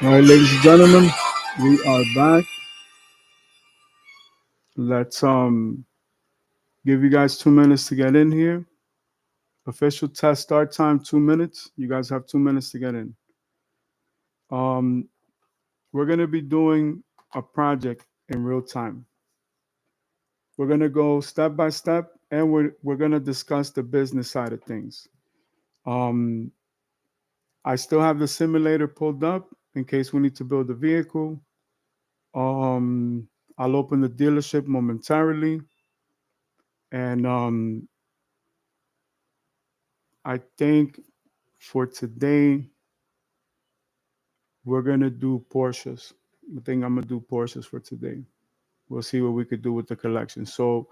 All right, ladies and gentlemen, we are back. Let's give you guys 2 minutes to get in here. Official test start time 2 minutes. You guys have 2 minutes to get in. Um, we're gonna be doing a project in real time. We're gonna go step by step, and we're gonna discuss the business side of things. Um, I still have the simulator pulled up in case we need to build a vehicle. Um, I'll open the dealership momentarily, and I think for today we're gonna do Porsches. I think I'm gonna do Porsches for today. We'll see what we could do with the collection. So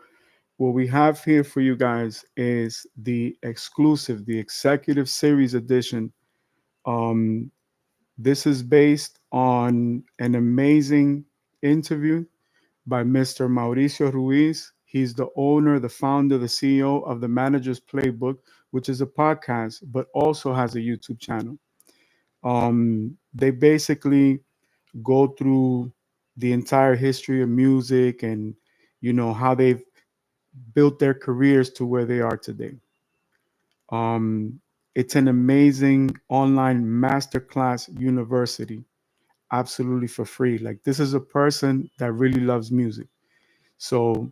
what we have here for you guys is the exclusive, the executive series edition. Um, this is based on an amazing interview by Mr. Mauricio Ruiz. He's the owner, the founder, the CEO of the Manager's Playbook, which is a podcast, but also has a YouTube channel. They basically go through the entire history of music and how they've built their careers to where they are today. Um, it's an amazing online masterclass university, absolutely for free. Like this is a person that really loves music. So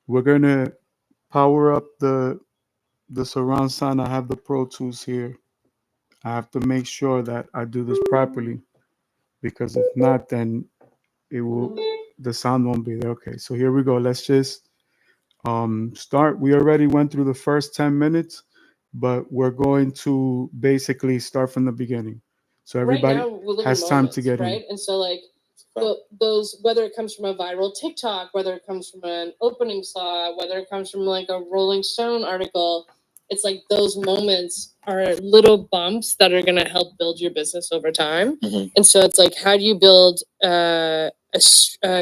we're gonna power up the surround sound. I have the Pro Tools here. I have to make sure that I do this properly because if not, then it will the sound won't be there. Okay, so here we go. Let's just start. We already went through the first 10 minutes, but we're going to basically start from the beginning. So Right everybody now we live in has time to moments, get in. right? And so like those, whether it comes from a viral TikTok, whether it comes from an opening saw, whether it comes from like a Rolling Stone article, it's like those moments are little bumps that are going to help build your business over time. And so it's like, how do you build a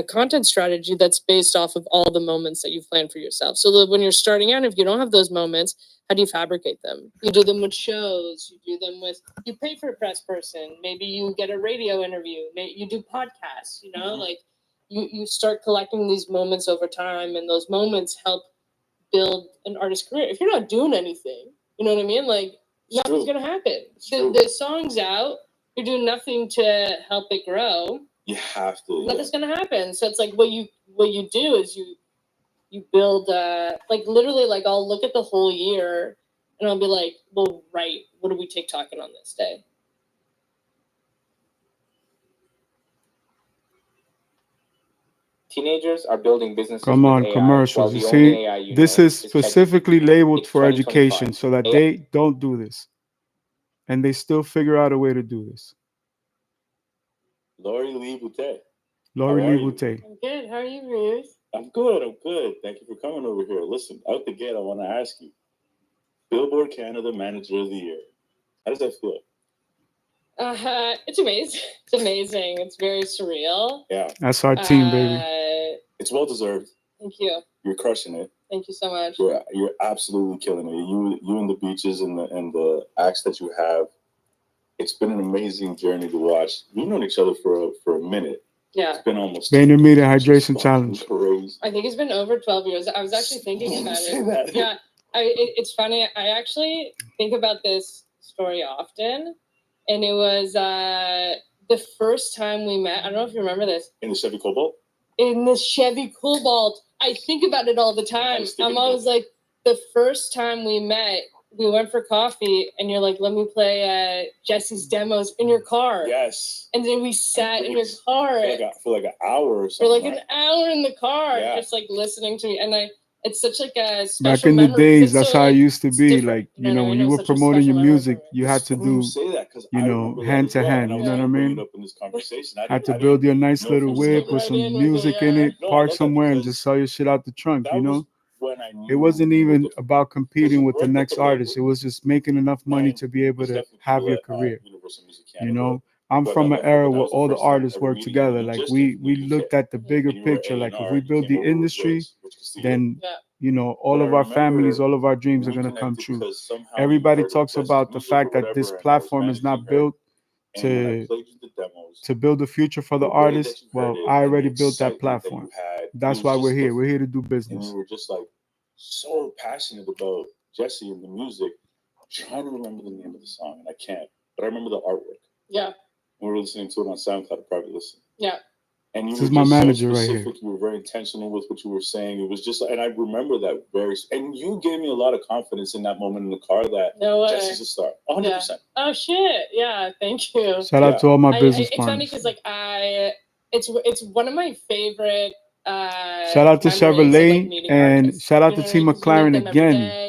content strategy that's based off of all the moments that you've planned for yourself? So that when you're starting out, if you don't have those moments, how do you fabricate them? You do them with shows, you do them with, you pay for a press person, maybe you get a radio interview, maybe you do podcasts, like you start collecting these moments over time, and those moments help build an artist's career. If you're not doing anything, you know what I mean? Like nothing's gonna happen. The song's out, you're doing nothing to help it grow. You have to. Nothing's gonna happen. So it's like what you do is you build like literally like I'll look at the whole year and I'll be like, well, right, what are we TikToking on this day? Teenagers are building businesses. Come on, commercials. You see, this is specifically labeled for education so that they don't do this. And they still figure out a way to do this. Lori Lee Boutte. Lori Lee Boutte. I'm good. How are you, Ruth? I'm good. I'm good. Thank you for coming over here. Listen, out the gate, I want to ask you, Billboard Canada Manager of the Year. How does that feel? It's amazing. It's amazing. It's very surreal. Yeah. That's our team, baby. It's well deserved. Thank you. You're crushing it. Thank you so much. You're absolutely killing it. You and the beaches and the acts that you have. It's been an amazing journey to watch. We've known each other for a minute. Yeah. It's been almost VaynerMedia Hydration Challenge. Crazy. I think it's been over 12 years. I was actually thinking about it. Yeah. It's funny. I actually think about this story often. And it was the first time we met. I don't know if you remember this. In the Chevy Cobalt? In the Chevy Cobalt. I think about it all the time. I'm always like, the first time we met, we went for coffee, and you're like, let me play Jesse's demos in your car. Yes. And then we sat in your car. For like an hour or something. For like an hour in the car, just like listening to me. And it's such like a special back in the memory. days, that's how it used to be. Different. Like, when you were promoting your music, you had to do, hand to hand. You know what I mean? Had to build your nice little whip with some music in it, park somewhere, and just sell your shit out the trunk, It wasn't even about competing with the next artist. It was just making enough money to be able to have your career. I'm from an era where all the artists work together. Like we looked at the bigger picture. Like if we build the industry, then all of our families, all of our dreams are gonna come true. Everybody talks about the fact that this platform is not built And when I to played you the demos, to build a future for the way that artist, you heard well, it I and the already built that excitement platform. you had, That's it why was we're just here. We're different. here to do And business. you were just like so passionate about Jesse and the music. I'm trying to remember the name of the song, and I can't, but I remember the artwork. Yeah. We were listening to it on SoundCloud, a private listen. Yeah. And you This were is my just manager so right here. specific. You were very intentional with what you were saying. It was just, and I remember that and you gave me a lot of confidence in that moment in the car that No way. Jesse's a star, 100%. Oh shit! Yeah, thank you. Shout out to all my business It's funny partners. because like it's one of my favorite. Shout out to memories of, Chevrolet meeting and artists. shout out You to know T what I mean? 'Cause you meet McLaren them every again. day,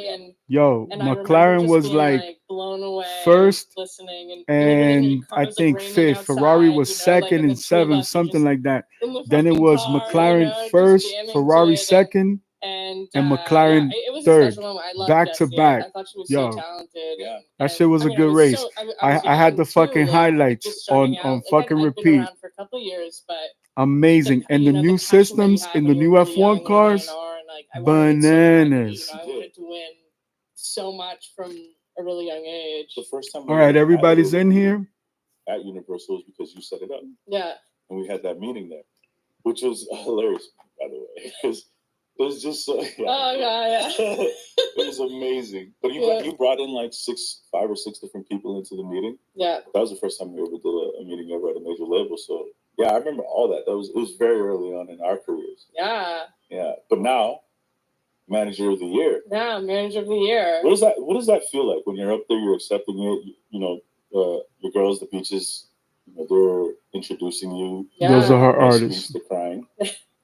Yo, and I remember McLaren just was being, like blown away first listening, and literally when your and car I was, think raining fifth. outside, Ferrari was and second the and two of seventh, us were something just like that. in the Then it fucking was car, McLaren just first, jamming Ferrari to it, second, and McLaren it was a third, special moment. I loved back to Jessie. back. I thought she was Yo, so talented. Yeah. that shit was a I good was race. so- I was I had young, the too, fucking like, highlights just starting on out. fucking I've been repeat. around for a couple of years, but Amazing. And the new passion that you systems have in when the you're new really F1 young cars, and I wanted it so badly, bananas. I wanted to win so much from a really young age. The first time All right, everybody's in here. at Universal was because you set it up. Yeah. And we had that meeting there, which was hilarious, by the way, because it was just so. Yeah. Oh yeah. It was amazing. But you brought in like 5 or 6 different people into the meeting. Yeah. That was the first time we ever did a meeting ever at a major label. So yeah, I remember all that. It was very early on in our careers. Yeah. Yeah. But now, manager of the year. Yeah, manager of the year. What does that feel like when you're up there, you're accepting it, your girls, the Beaches, they're introducing you. Yeah. Those are her No artists. screams to crying.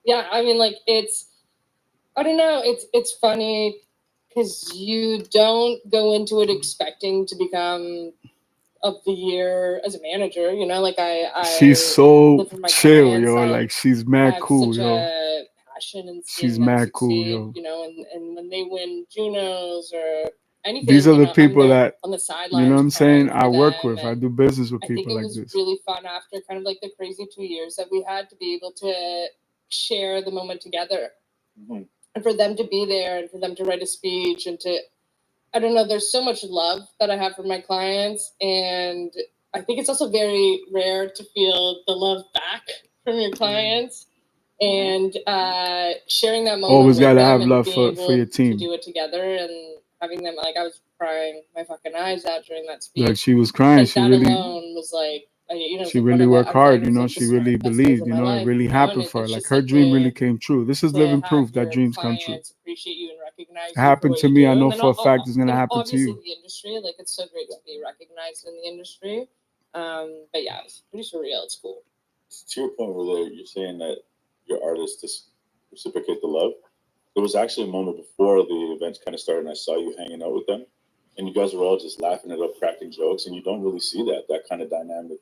Yeah, I mean, like I don't know, it's funny because you don't go into it expecting to become of the year as a manager, like She's so live for my chill, clients. yo. Like she's mad have cool, such yo. a passion and seeing She's them mad cool, succeed, yo. and when they win Junos or anything, These are the I'm people there that, on the sidelines. you know what I'm saying, crying for I work them, with. I and do business with I think people it like was this. really fun after kind of like the crazy 2 years that we had to be able to share the moment together. Mm-hmm. And for them to be there and for them to write a speech and I don't know, there's so much love that I have for my clients. And I think it's also very rare to feel the love back from your clients. And sharing that moment. Always with gotta them have and love being for your able team. to do it together and having them, I was crying my fucking eyes out during that speech. Like she was crying. She that really alone was like, she really worked hard, she really believed, it really happened for her. Like her dream really came true. This is living proof that dreams come true. Appreciate you and recognize it happened to me. I know for a fact it's gonna happen to obviously you. the industry, like it's so great to be recognized in the industry. But yeah, it's pretty surreal. It's cool. To your point where you're saying that your artists just reciprocate the love. There was actually a moment before the events kind of started and I saw you hanging out with them and you guys were all just laughing it up, cracking jokes, and you don't really see that kind of dynamic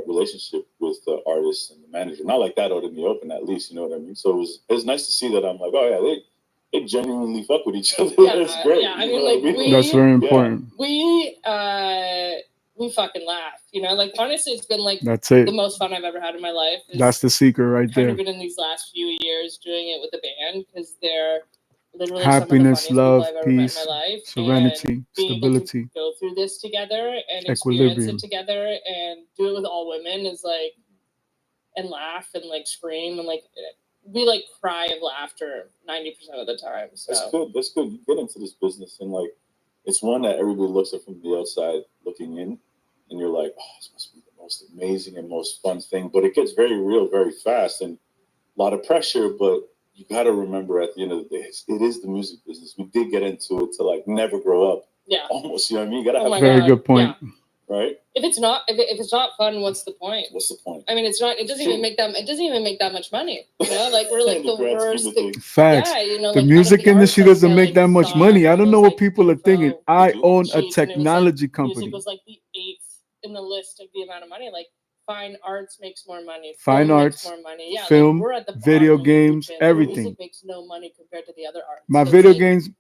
relationship with the artist and the manager. Not like that out in the open, at least, you know what I mean? So it was nice to see that. I'm like, oh yeah, they genuinely fuck with each other. Yeah, That's great. Yeah, I mean, that's very important. We fucking laugh, like honestly it's been like that's it. The most fun I've ever had in my life. That's the secret right there. Kind of been in these last few years doing it with the band because they're literally happiness, some of the love, I've ever peace, met in my life, serenity, stability, go through this together and equilibrium. Experience it together and do it with all women is like, and laugh and like scream and like we like cry of laughter 90% of the time. So That's good. You get into this business and like it's one that everybody looks at from the outside looking in, and you're like, oh, this must be the most amazing and most fun thing. But it gets very real very fast and a lot of pressure, but you got to remember at the end of the day, it is the music business. We did get into it to like never grow up. Yeah. Almost, you know what I mean? You got to have very good point. Yeah. Right? If it's not fun, what's the point? What's the point? I mean, it doesn't even make that much money. Like we're like the worst thing. Facts. Yeah, the like, music industry doesn't make that much money. I don't know what people are thinking. I own a technology company. Music was like the 8th in the list of the amount of money. Like fine arts makes more money. Fine arts, makes more money. Yeah, film, we're at the video games, everything. Music makes no money compared to the other arts. My video games,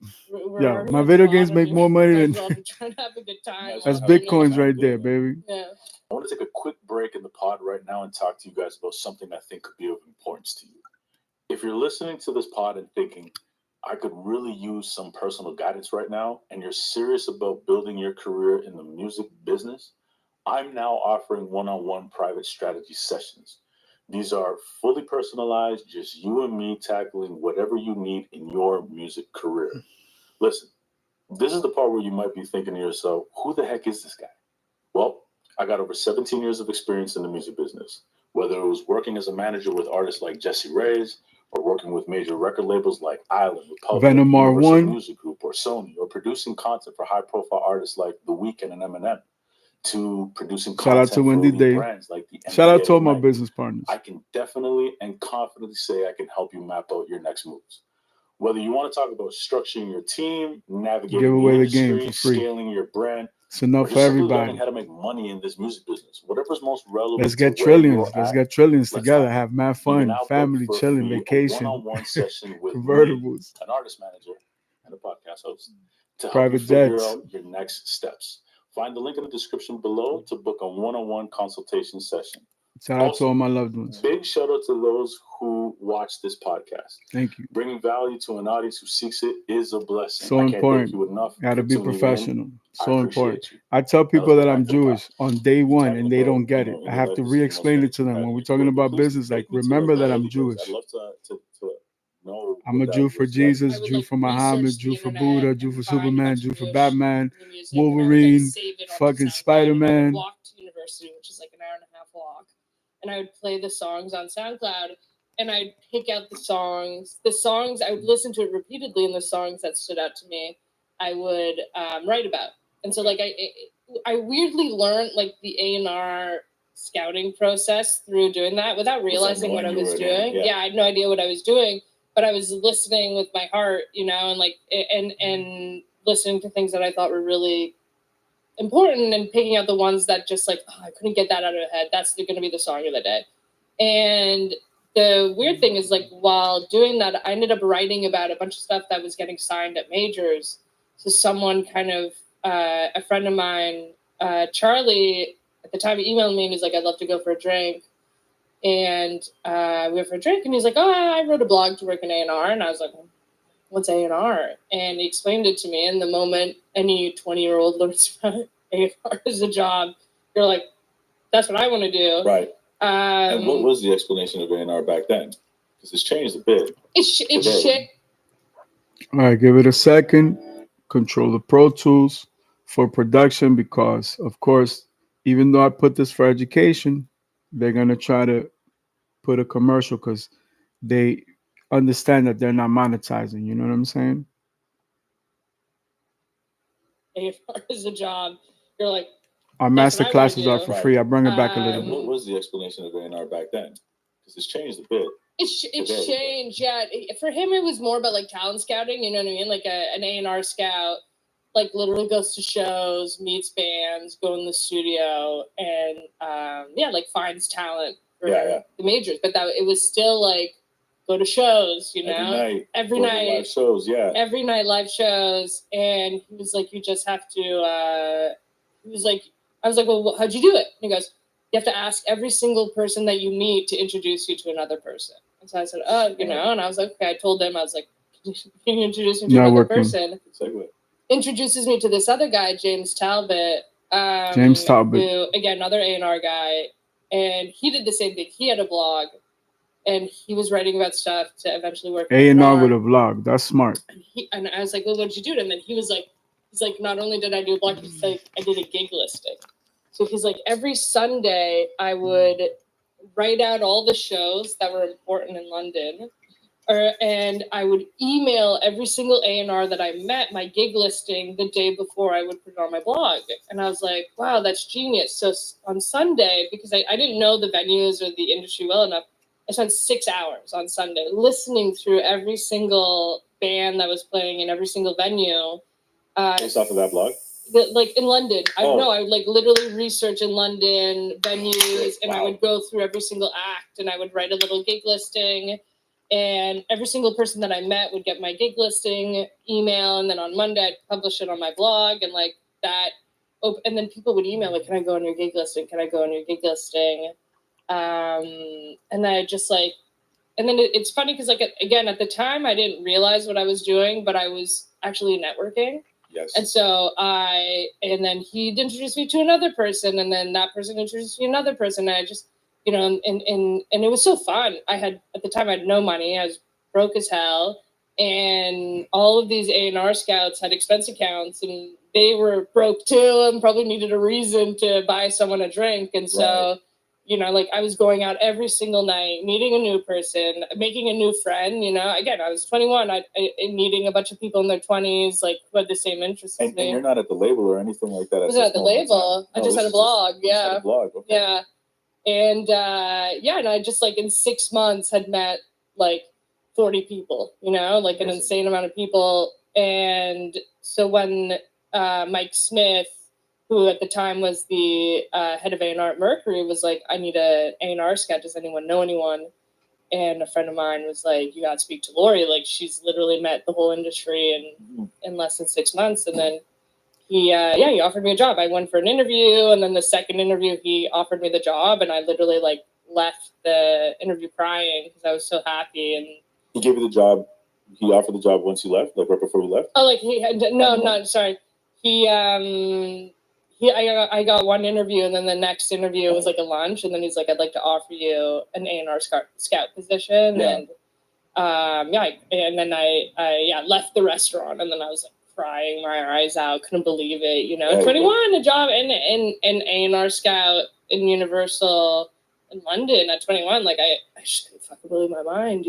my video games make more money than. Trying to have a good time. That's Bitcoins right there, baby. Yeah. I want to take a quick break in the pod right now and talk to you guys about something I think could be of importance to you. If you're listening to this pod and thinking, I could really use some personal guidance right now, and you're serious about building your career in the music business, I'm now offering one-on-one private strategy sessions. These are fully personalized, just you and me tackling whatever you need in your music career. Listen, this is the part where you might be thinking to yourself, who the heck is this guy? Well, I got over 17 years of experience in the music business, whether it was working as a manager with artists like Jesse Reyes, or working with major record labels like Island, Republic, Venom Universal R1. Music Group, or Sony, or producing content for high-profile artists like The Weeknd and Eminem, to producing Shout out content to for Wendy leading Day. brands like the Shout out to all my Ignite. business partners. I can definitely and confidently say I can help you map out your next moves. Whether you want to talk about structuring your team, navigating Give away the the game industry, for free. scaling your brand, It's or enough just for simply learning everybody. how to make money in this music business, whatever's most relevant Let's to get where trillions. you're Let's at, get trillions let's together. talk. Have mad You can fun, now book family, for chilling, free a vacation, one-on-one session with me, convertibles, an artist manager, and a podcast host to help private you figure jets. out your next steps. Find the link in the description below to book a one-on-one consultation session. Shout out to Also, all my loved ones. big shout out to those who watch this podcast. Thank you. Bringing value to an audience who seeks it is a blessing. So I can't important. thank you enough. Got to for be tuning in. professional. I So important. appreciate you. I tell Now people let's that get I'm back to the Jewish on day one Talking and they about, don't get you it. know, I in have life, to this is the most re-explain it to them. fantastic When we're package. talking about Please business, like, take me to remember your that I'm value because Jewish. I'd love to know I'm what a that Jew for was like. Jesus, I would Jew like for Muhammad, research the Jew for internet Buddha, Jew and for find a Superman, bunch of Jew for Jewish Batman, music, and I would like Wolverine, save it onto fucking SoundCloud, and I would Spider-Man. walk to university, which is like an hour and a half walk, and I would play the songs on SoundCloud, and I'd pick out the songs. I would listen to it repeatedly, and the songs that stood out to me, I would write about. And so, like, I weirdly learned like the A&R scouting process through doing that without realizing what I was doing. Yeah, I had no idea what I was doing, but I was listening with my heart, you know, and like and listening to things that I thought were really important and picking out the ones that just like, oh, I couldn't get that out of my head. That's going to be the song of the day. And the weird thing is, like, while doing that, I ended up writing about a bunch of stuff that was getting signed at majors. So someone kind of, a friend of mine, Charlie, at the time he emailed me and he's like, I'd love to go for a drink. And we went for a drink and he's like, oh, I wrote a blog to work in A&R. And I was like, what's A&R? And he explained it to me. And the moment any 20-year-old learns about A&R as a job, you're like, that's what I want to do. Right. And what was the explanation of A&R back then? Because it's changed a bit. It's shit. All right, give it a second. Control the Pro Tools for production because, of course, even though I put this for education, they're going to try to put a commercial because they understand that they're not monetizing. You know what I'm saying? A&R is a job. You're like, Our that's master what I wanna classes are do. for free. I bring it back a And little what bit. was the explanation of A&R back then? Because it's changed a bit. It's Today. changed, yeah. For him, it was more about like talent scouting. You know what I mean? Like an A&R scout, like literally goes to shows, meets bands, go in the studio, and like finds talent for the majors. But that it was still like go to shows, you know, every Go to night live shows, every night live shows. And he was like, you just have to. He was like, I was like, well, how'd you do it? And he goes, you have to ask every single person that you meet to introduce you to another person. And so I said, oh, you know, and I was like, okay. I told him, I was like, can you introduce me to another person? Introduces me to this other guy, James Talbot. Who, again, another A&R guy. And he did the same thing. He had a blog. And he was writing about stuff to eventually work A&R with a vlog. That's smart. And I was like, well, what did you do? And then he's like, not only did I do a blog, he's like, I did a gig listing. So he's like, every Sunday I would write out all the shows that were important in London, and I would email every single A&R that I met my gig listing the day before I would put it on my blog. And I was like, wow, that's genius. So on Sunday, because I didn't know the venues or the industry well enough, I spent 6 hours on Sunday listening through every single band that was playing in every single venue. Based off of that blog? Like in London. I would like literally research in London venues, and I would go through every single act, and I would write a little gig listing, and every single person that I met would get my gig listing email, and then on Monday I'd publish it on my blog, and like that. And then people would email me, can I go on your gig listing? Can I go on your gig listing? And then I just like, and then it's funny because like, again, at the time I didn't realize what I was doing, but I was actually networking. Yes. And so and then he'd introduced me to another person, and then that person introduced me to another person. And I just, and it was so fun. At the time, I had no money. I was broke as hell. And all of these A&R scouts had expense accounts, and they were broke too, and probably needed a reason to buy someone a drink. And so, like I was going out every single night, meeting a new person, making a new friend. Again, I was 21, I meeting a bunch of people in their 20s, like who had the same interests as me. And you're not at the label or anything like that. I wasn't at the label. I just had a blog. Yeah. Blog. Okay. Yeah. And and I just like in 6 months had met like 40 people, like an insane amount of people. And so when Mike Smith, who at the time was the head of A&R at Mercury, was like, I need a A&R scout. Does anyone know anyone? And a friend of mine was like, you got to speak to Lori. Like, she's literally met the whole industry in less than 6 months. And then he offered me a job. I went for an interview, and then the second interview, he offered me the job, and I literally like left the interview crying because I was so happy. And he gave you the job. He offered the job once you left, like right before you left. Oh, like he had no, sorry. I got one interview, and then the next interview was like a lunch, and then he's like, I'd like to offer you an A&R scout position. Yeah. And then I left the restaurant, and then I was like crying my eyes out, couldn't believe it, 21, a job in A&R scout in Universal in London at 21. Like I just couldn't fucking believe my mind.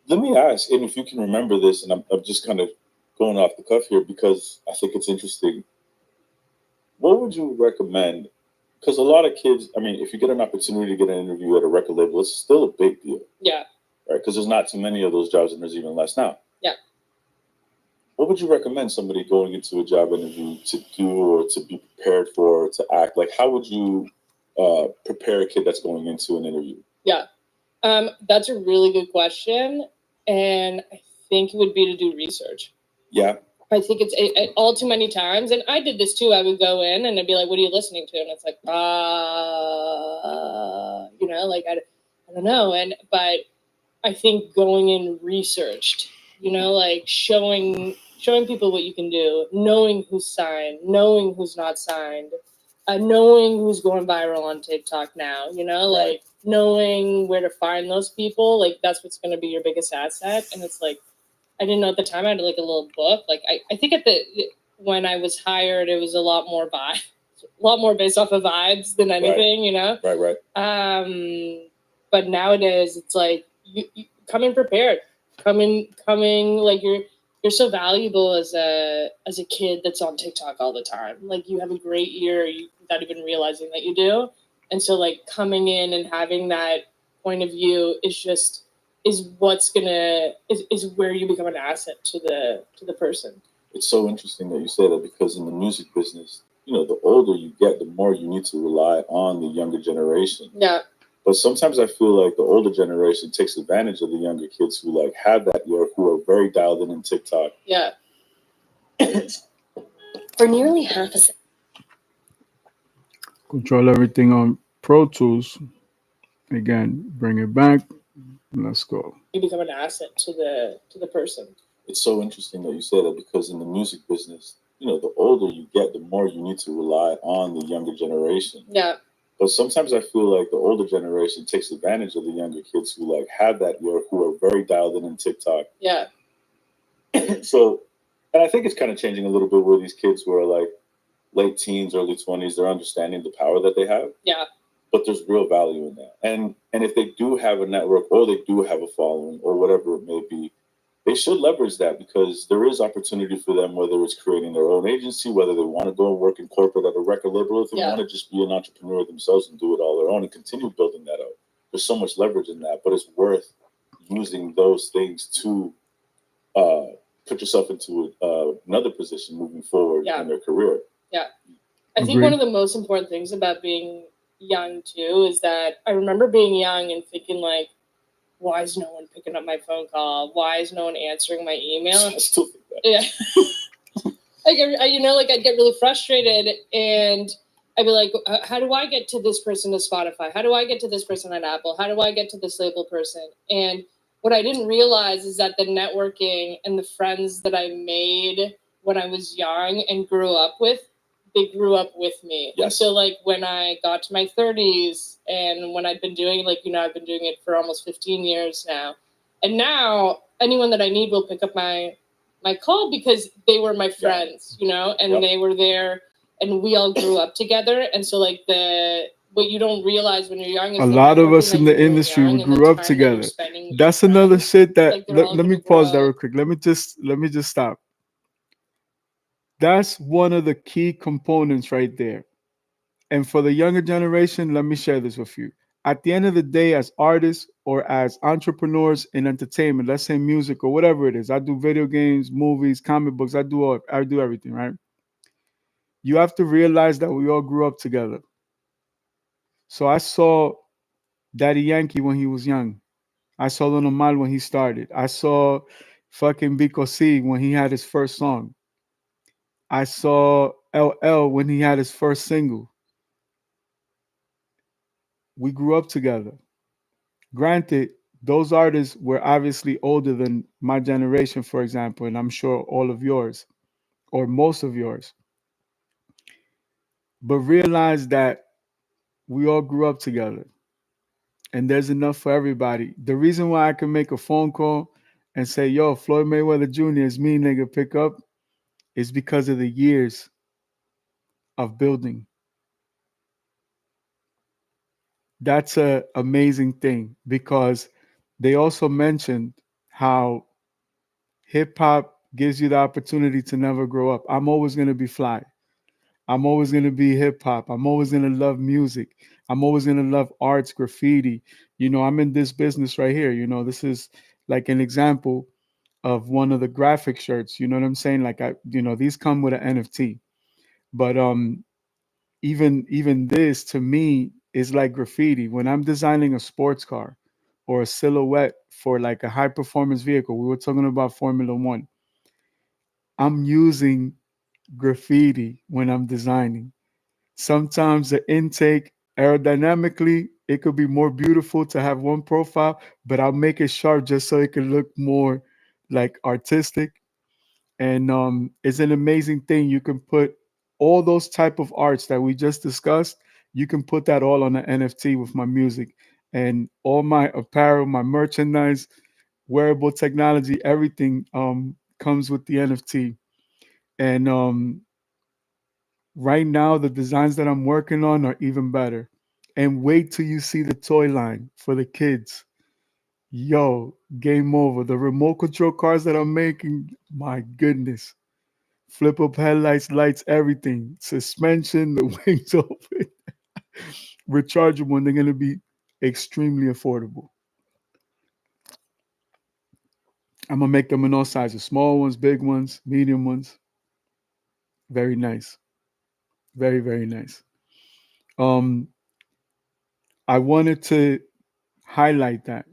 Let me ask, and if you can remember this, and I'm just kind of going off the cuff here because I think it's interesting. What would you recommend? Because a lot of kids, I mean, if you get an opportunity to get an interview at a record label, it's still a big deal. Yeah. Right? Because there's not too many of those jobs, and there's even less now. Yeah. What would you recommend somebody going into a job interview to do or to be prepared for, to act? Like, how would you prepare a kid that's going into an interview? Yeah. That's a really good question. And I think it would be to do research. Yeah. I think it's all too many times. And I did this too. I would go in and I'd be like, what are you listening to? And it's like, I don't know. But I think going in researched, like showing people what you can do, knowing who's signed, knowing who's not signed, knowing who's going viral on TikTok now, like knowing where to find those people, like that's what's going to be your biggest asset. And it's like, I didn't know at the time. I had like a little book. Like I think when I was hired, it was a lot more based off of vibes than anything, Right. But nowadays it's like you come in prepared, coming like you're so valuable as a kid that's on TikTok all the time. Like you have a great year without even realizing that you do. And so like coming in and having that point of view is where you become an asset to the person. It's so interesting that you say that because in the music business, the older you get, the more you need to rely on the younger generation. Yeah. But sometimes I feel like the older generation takes advantage of the younger kids who like have that year, who are very dialed in TikTok. Yeah. For nearly half a second. Control everything on Pro Tools. Again, bring it back. Let's go. You become an asset to the person. It's so interesting that you say that because in the music business, the older you get, the more you need to rely on the younger generation. Yeah. But sometimes I feel like the older generation takes advantage of the younger kids who like have that year, who are very dialed in TikTok. Yeah. So, and I think it's kind of changing a little bit where these kids who are like late teens, early 20s, they're understanding the power that they have. Yeah. But there's real value in that. And if they do have a network or they do have a following or whatever it may be, they should leverage that because there is opportunity for them, whether it's creating their own agency, whether they want to go and work in corporate at a record label, or if they want to just be an entrepreneur themselves and do it all their own and continue building that out. There's so much leverage in that, but it's worth using those things to put yourself into another position moving forward in their career. Yeah. I think one of the most important things about being young too is that I remember being young and thinking like, why is no one picking up my phone call? Why is no one answering my email? I still think that. Yeah. I'd get really frustrated and I'd be like, how do I get to this person to Spotify? How do I get to this person at Apple? How do I get to this label person? And what I didn't realize is that the networking and the friends that I made when I was young and grew up with, they grew up with me. Yes. And so like when I got to my 30s and when I've been doing I've been doing it for almost 15 years now. And now anyone that I need will pick up my call because they were my friends, and they were there and we all grew up together. And so like what you don't realize when you're young is A the lot of us networking in that the you're doing industry, young we and the grew up time that together. you're spending with That's your another friends, shit that like, they're all let me gonna pause that grow. real quick. Let me just stop. That's one of the key components right there. And for the younger generation, let me share this with you. At the end of the day, as artists or as entrepreneurs in entertainment, let's say music or whatever it is, I do video games, movies, comic books, I do everything, right? You have to realize that we all grew up together. So I saw Daddy Yankee when he was young. I saw Don Omar when he started. I saw fucking Biko C when he had his first song. I saw LL when he had his first single. We grew up together. Granted, those artists were obviously older than my generation, for example, and I'm sure all of yours or most of yours. But realize that we all grew up together and there's enough for everybody. The reason why I can make a phone call and say, yo, Floyd Mayweather Jr. is me, nigga, pick up, is because of the years of building. That's a amazing thing because they also mentioned how hip hop gives you the opportunity to never grow up. I'm always going to be fly. I'm always going to be hip hop. I'm always going to love music. I'm always going to love arts, graffiti. I'm in this business right here. This is like an example of one of the graphic shirts. You know what I'm saying? Like these come with an NFT. But even this to me is like graffiti. When I'm designing a sports car or a silhouette for like a high performance vehicle, we were talking about Formula One. I'm using graffiti when I'm designing. Sometimes the intake aerodynamically, it could be more beautiful to have one profile, but I'll make it sharp just so it can look more like artistic. And it's an amazing thing. You can put all those type of arts that we just discussed. You can put that all on an NFT with my music and all my apparel, my merchandise, wearable technology, everything comes with the NFT. And right now, the designs that I'm working on are even better. And wait till you see the toy line for the kids. Yo, game over. The remote control cars that I'm making, my goodness. Flip up headlights, lights, everything. Suspension, the wings open. Rechargeable, and they're going to be extremely affordable. I'm going to make them in all sizes, small ones, big ones, medium ones. Very nice. Very, very nice. Um, I wanted to highlight that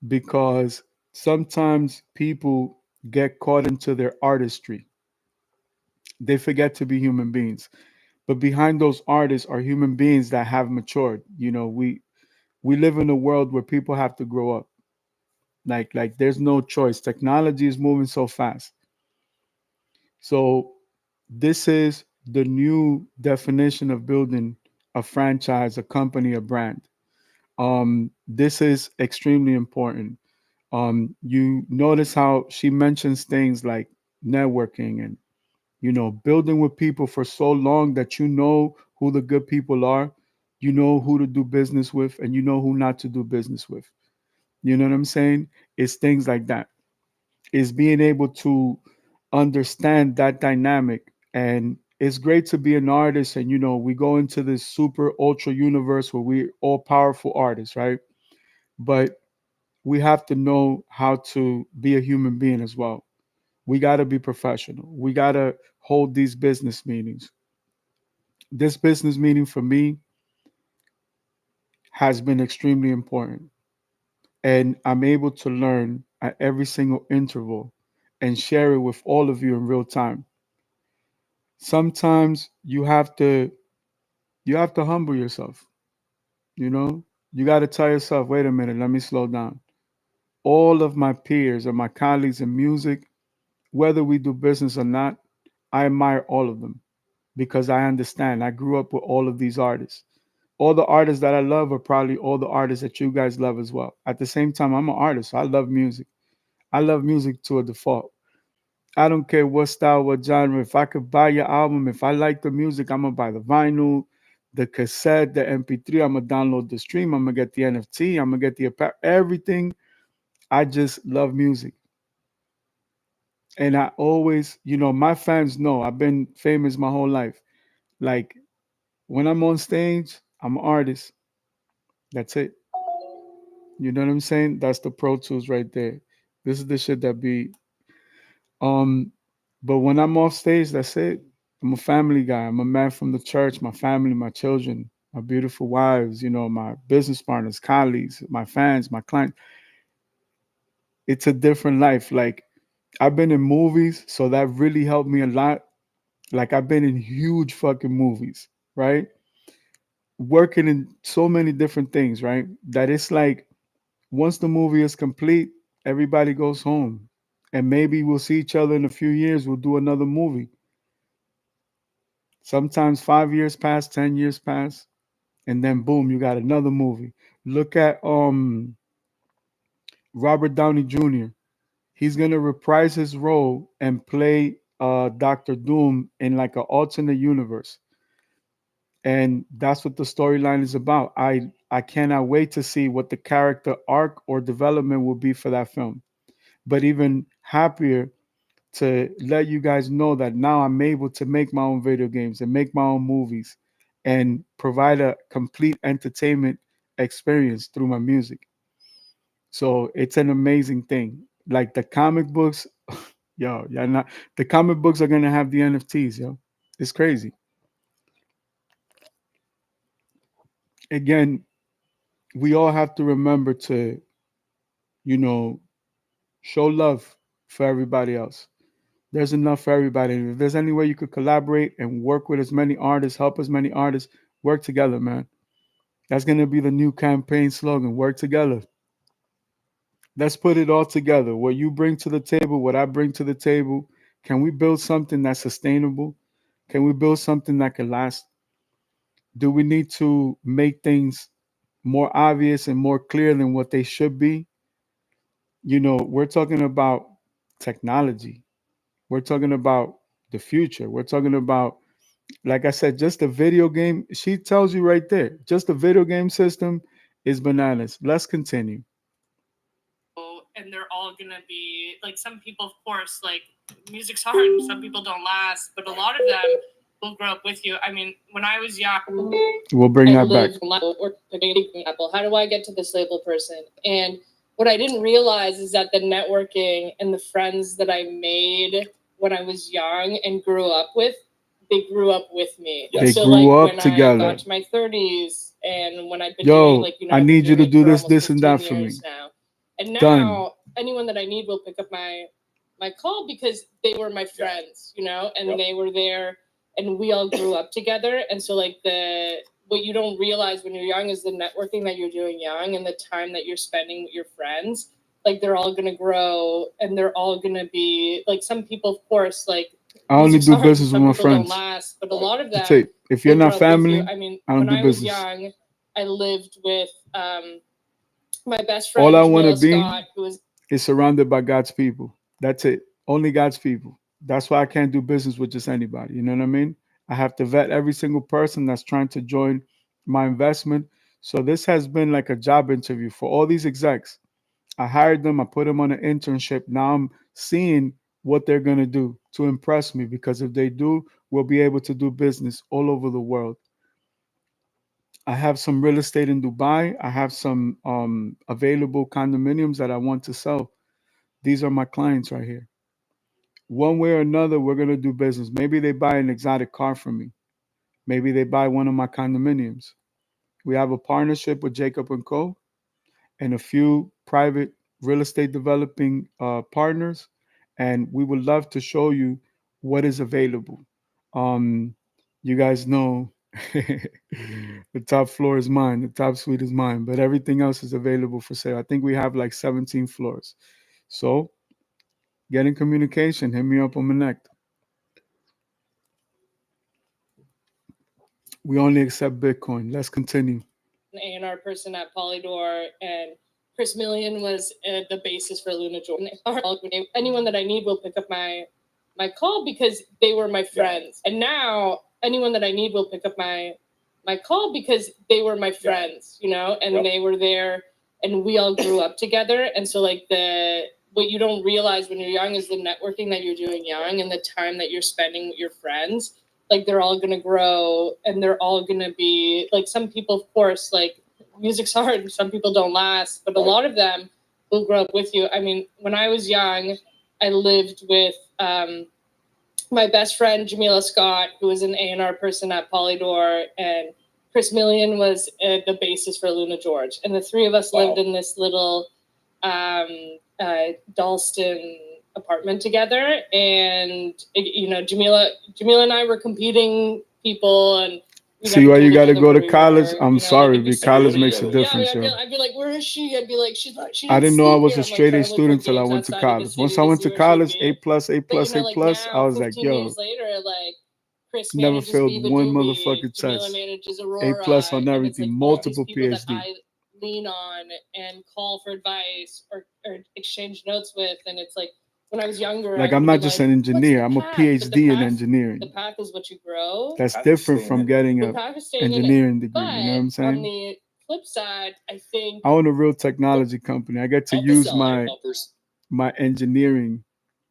because sometimes people get caught into their artistry. They forget to be human beings. But behind those artists are human beings that have matured. We live in a world where people have to grow up. Like there's no choice. Technology is moving so fast. So this is the new definition of building a franchise, a company, a brand. This is extremely important. You notice how she mentions things like networking and building with people for so long that you know who the good people are, you know who to do business with, and you know who not to do business with. You know what I'm saying? It's things like that. It's being able to understand that dynamic. And it's great to be an artist. And, we go into this super ultra universe where we're all powerful artists, right? But we have to know how to be a human being as well. We got to be professional. We got to hold these business meetings. This business meeting for me has been extremely important. And I'm able to learn at every single interval and share it with all of you in real time. Sometimes you have to humble yourself, you know? You got to tell yourself, wait a minute, let me slow down. All of my peers and my colleagues in music whether we do business or not, I admire all of them because I understand. I grew up with all of these artists. All the artists that I love are probably all the artists that you guys love as well. At the same time, I'm an artist. So I love music. I love music to a default. I don't care what style, what genre. If I could buy your album, if I like the music, I'm gonna buy the vinyl, the cassette, the MP3. I'm gonna download the stream. I'm gonna get the NFT. I'm gonna get the everything. I just love music, and I always, my fans know I've been famous my whole life. Like when I'm on stage, I'm an artist. That's it. You know what I'm saying? That's the Pro Tools right there. This is the shit that be Um, but when I'm off stage, that's it. I'm a family guy. I'm a man from the church, my family, my children, my beautiful wives, my business partners, colleagues, my fans, my clients. It's a different life. Like I've been in movies, so that really helped me a lot. Like I've been in huge fucking movies, right? Working in so many different things, right? That it's like once the movie is complete, everybody goes home. And maybe we'll see each other in a few years. We'll do another movie. Sometimes 5 years pass, 10 years pass, and then boom, you got another movie. Look at Robert Downey Jr. He's gonna reprise his role and play Doctor Doom in like an alternate universe, and that's what the storyline is about. I cannot wait to see what the character arc or development will be for that film. But even happier to let you guys know that now I'm able to make my own video games and make my own movies and provide a complete entertainment experience through my music. So it's an amazing thing. Like the comic books, yo, yeah, not the comic books are gonna have the NFTs, yo. It's crazy. Again, we all have to remember to, you know, show love for everybody else. There's enough for everybody. And if there's any way you could collaborate and work with as many artists, help as many artists, work together, man. That's going to be the new campaign slogan, work together. Let's put it all together. What you bring to the table, what I bring to the table. Can we build something that's sustainable? Can we build something that can last? Do we need to make things more obvious and more clear than what they should be? We're talking about technology. We're talking about the future. We're talking about, like I said, just a video game. She tells you right there, just a video game system is bananas. Let's continue. And they're all gonna be like, some people, of course, like music's hard. Some people don't last, but a lot of them will grow up with you. I mean, when I was young, we'll bring that back. Or example, how do I get to this label person? And what I didn't realize is that the networking and the friends that I made when I was young and grew up with, they grew up with me. They so, grew like, up when together. I got to my 30s, and when I've been Yo, doing, like, I need you to do this, this, and that for me. now. And now, Done. anyone that I need will pick up my call because they were my friends, and they were there, and we all grew up together. And so, like, what you don't realize when you're young is the networking that you're doing young and the time that you're spending with your friends. Like, they're all gonna grow, and they're all gonna be like, some people, of course, like, I only do business with my people don't friends. last, but a lot of them, That's it. If you're will not grow up with family, you. I mean, I don't when do I was business. young, I lived with my best friend. All I want to Jamila be Scott, who was is surrounded by God's people. That's it. Only God's people. That's why I can't do business with just anybody. You know what I mean? I have to vet every single person that's trying to join my investment. So this has been like a job interview for all these execs. I hired them. I put them on an internship. Now I'm seeing what they're going to do to impress me, because if they do, we'll be able to do business all over the world. I have some real estate in Dubai. I have some available condominiums that I want to sell. These are my clients right here. One way or another, we're going to do business. Maybe they buy an exotic car from me. Maybe they buy one of my condominiums. We have a partnership with Jacob & Co. and a few private real estate developing partners. And we would love to show you what is available. You guys know the top floor is mine, the top suite is mine, but everything else is available for sale. I think we have like 17 floors. So Get in communication. Hit me up on Connect. We only accept Bitcoin. Let's continue. An A&R person at Polydor, and Chris Millian was the basis for Luna Jordan. Anyone that I need will pick up my call because they were my friends. And now anyone that I need will pick up my call because they were my friends, you know, and they were there and we all grew up together. And so like what you don't realize when you're young is the networking that you're doing young and the time that you're spending with your friends. Like they're all going to grow and they're all going to be like, some people, of course, like music's hard. Some people don't last, but a lot of them will grow up with you. I mean, when I was young, I lived with my best friend, Jamila Scott, who was an A&R person at Polydor, and Chris Millian was the basis for Luna George. And the three of us lived in this little Dalston apartment together. And, you know, Jamila and I were competing people, and see why you got to go to college. I'm sorry, but college makes a difference. Yeah, I'd be like, where is she? I'd be like, she's not. I didn't know I was a straight A student till I went to college. Once I went to college, A+, I was like, yo, years later, like Chris never manages failed Viva one Doobie, motherfucking Jamila test. manages Aurora, A+ on and everything, it's like multiple all these people PhD. that I lean on and call for advice or exchange notes with, and it's like when I was younger, like I I'm would not be just like, an engineer, "What's I'm the a path?" But PhD in engineering. The path is what you grow. That's different from getting The an path is staying in it. engineering degree. But You know what I'm on saying? the flip side, I think I own a real technology company. I get to use my engineering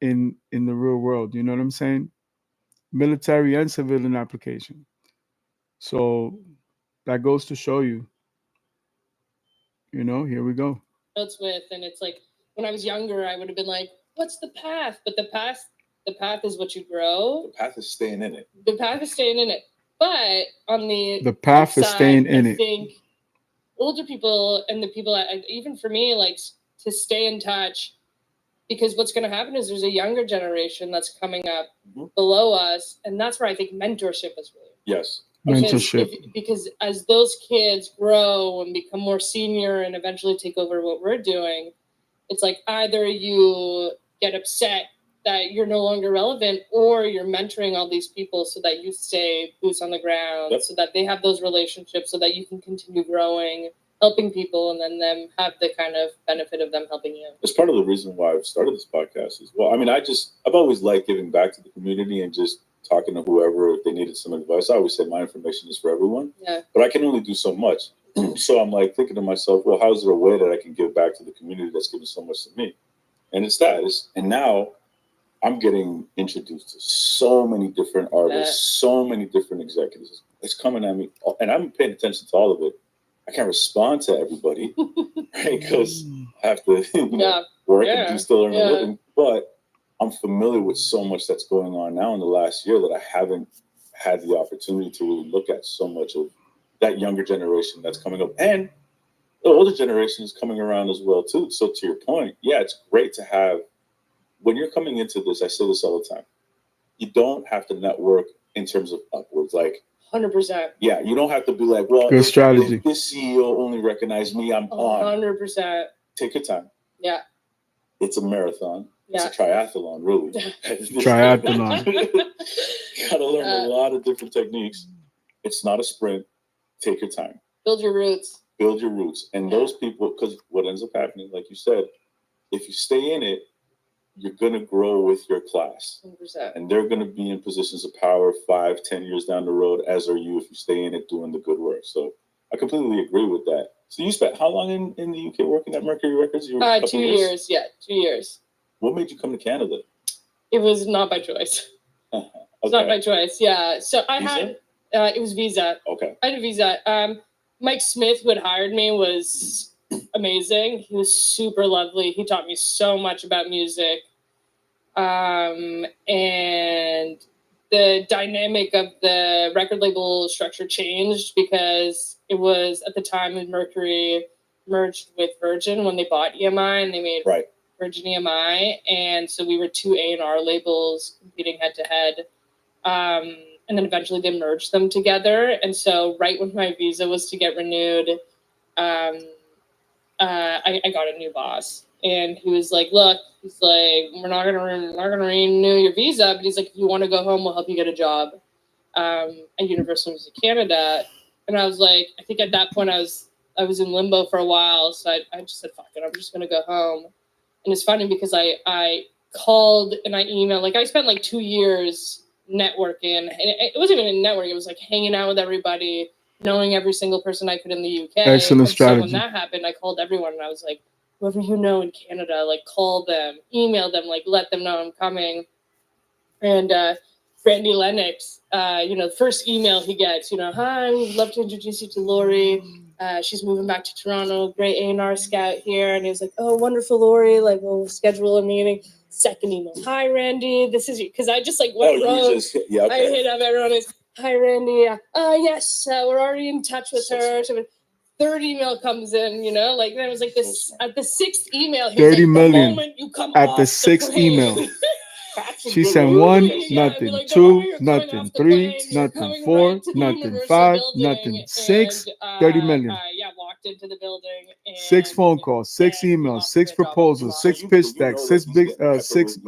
in the real world. You know what I'm saying? Military and civilian application. So that goes to show you. You know, here we go. Notes with, and it's like when I was younger, I would have been like, "What's the path?" But the path is what you grow. The path is staying in it. The path is staying in it. But on the path flip is staying side, in I it. think older people and the people even for me, like to stay in touch, because what's going to happen is there's a younger generation that's coming up below us, and that's where I think mentorship is really yes. Mentorship. because as those kids grow and become more senior and eventually take over what we're doing, it's like either you get upset that you're no longer relevant, or you're mentoring all these people so that you stay boots on the ground, so that they have those relationships, so that you can continue growing, helping people, and then them have the kind of benefit of them helping you. It's part of the reason why I've started this podcast as well. I mean, I've always liked giving back to the community and just talking to whoever if they needed some advice. I always say my information is for everyone, but I can only do so much. So I'm like thinking to myself, well, how is there a way that I can give back to the community that's given so much to me? And it's that. And now I'm getting introduced to so many different artists, so many different executives. It's coming at me, and I'm paying attention to all of it. I can't respond to everybody, right? Because I have to work and do still earn a living. But I'm familiar with so much that's going on now in the last year that I haven't had the opportunity to really look at so much of that younger generation that's coming up. And the older generation is coming around as well, too. So to your point, yeah, it's great to have, when you're coming into this, I say this all the time, you don't have to network in terms of upwards. Like, 100%. Yeah, you don't have to be like, well, good strategy. If this CEO only recognized me, I'm on. 100%. Take your time. Yeah. It's a marathon. Yeah. It's a triathlon, really. Triathlon. You got to learn a lot of different techniques. It's not a sprint. Take your time. Build your roots. Build your roots. And those people, because what ends up happening, like you said, if you stay in it, you're going to grow with your class. 100%. And they're going to be in positions of power 5-10 years down the road, as are you if you stay in it doing the good work. So I completely agree with that. So you spent how long in the UK working at Mercury Records? 2 years. Yeah, 2 years. What made you come to Canada? It was not by choice. Okay. It's not by choice. Yeah. So I Visa? had, it was visa. Okay. I had a visa. Mike Smith, who had hired me, was amazing. He was super lovely. He taught me so much about music. And the dynamic of the record label structure changed because it was at the time when Mercury merged with Virgin when they bought EMI, and they made Virgin EMI. And so we were two A&R labels competing head to head. And then eventually they merged them together. And so right when my visa was to get renewed, I got a new boss. and he was like, "Look, he's like, we're not gonna renew your visa, but he's like, if you want to go home, we'll help you get a job at Universal Music Canada." And I was like, I think at that point I was in limbo for a while, so I just said, "Fuck it, I'm just gonna go home." And it's funny because I called and I emailed. Like I spent like 2 years networking, and it wasn't even networking. It was like hanging out with everybody, knowing every single person I could in the UK. Excellent And so strategy. when that happened, I called everyone and I was like, whoever you know in Canada, like call them, email them, like let them know I'm coming. And Randy Lennox, the first email he gets, "Hi, we'd love to introduce you to Lori. She's moving back to Toronto, great A&R scout here." And he's like, "Oh, wonderful, Lori. Like, we'll schedule a meeting." Second email, "Hi, Randy. This is you." Because I just like went rogue. I hit up everyone. Is, "Hi, Randy. Yes, we're already in touch with her." So third email comes in, like there was like this at the sixth email. 30 like, million the moment you come at off the sixth plane, email. She sent 1, Yeah, I'd be nothing, like, "The 2, moment you're coming nothing, off the 3, plane, you're nothing, coming 4, right to the nothing, Universal 5, building," nothing, 6, and, 30 million. walked into the building. And, 6 phone calls, 6 and emails, offered 6 me a job on the proposals, spot. 6 pitch decks, 6 big, 6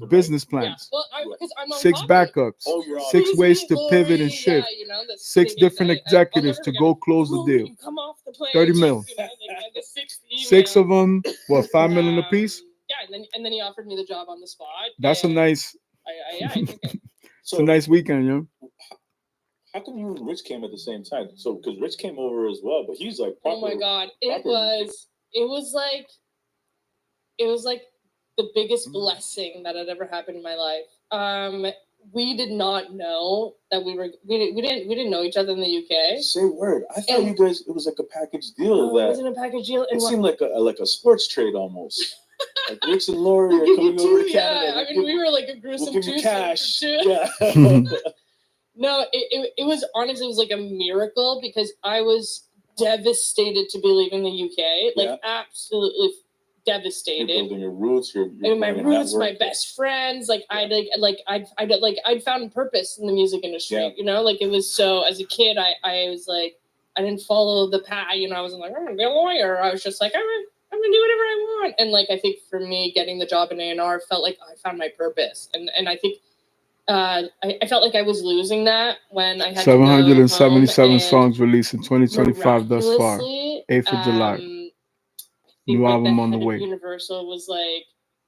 business Yeah, plans, well, because I'm on 6 Poppy. backups, Oh, you're on 6 it. ways to Lori, pivot and yeah, shift, the 6 thing is, different I'll executives never to forget go it. close the Lori, deal. you come off the plane, 30 mil. like, at the sixth email. 6 of them, what, 5 million a piece? Yeah, and then he offered me the job on the spot. That's a and nice, I took it. it's a nice weekend, yo. How come you and Rich came at the same time? So because Rich came over as well, but he's like, Oh my god, it proper was like the biggest blessing that had ever happened in my life. We did not know that we didn't know each other in the UK. Say word. I thought you guys, it was like a package deal. No, it wasn't a package deal. It seemed like a sports trade almost. Like Rich and Lori are coming over to Canada. Yeah, I mean, we were like a gruesome we'll give you cash. Yeah. No, it was honestly, it was like a miracle because I was devastated to be leaving the UK. Like absolutely devastated. You're building your roots. You're my roots, my best friends. Like I'd found purpose in the music industry. Yeah. Like it was so. As a kid, I was like, I didn't follow the path. I wasn't like, I'm gonna be a lawyer. I was just like, I'm gonna do whatever I want. And like I think for me, getting the job in A&R felt like I found my purpose. And I think I felt like I was losing that when I had 777 songs released in 2025 thus far. 8th of July. New album on the way. Universal was like,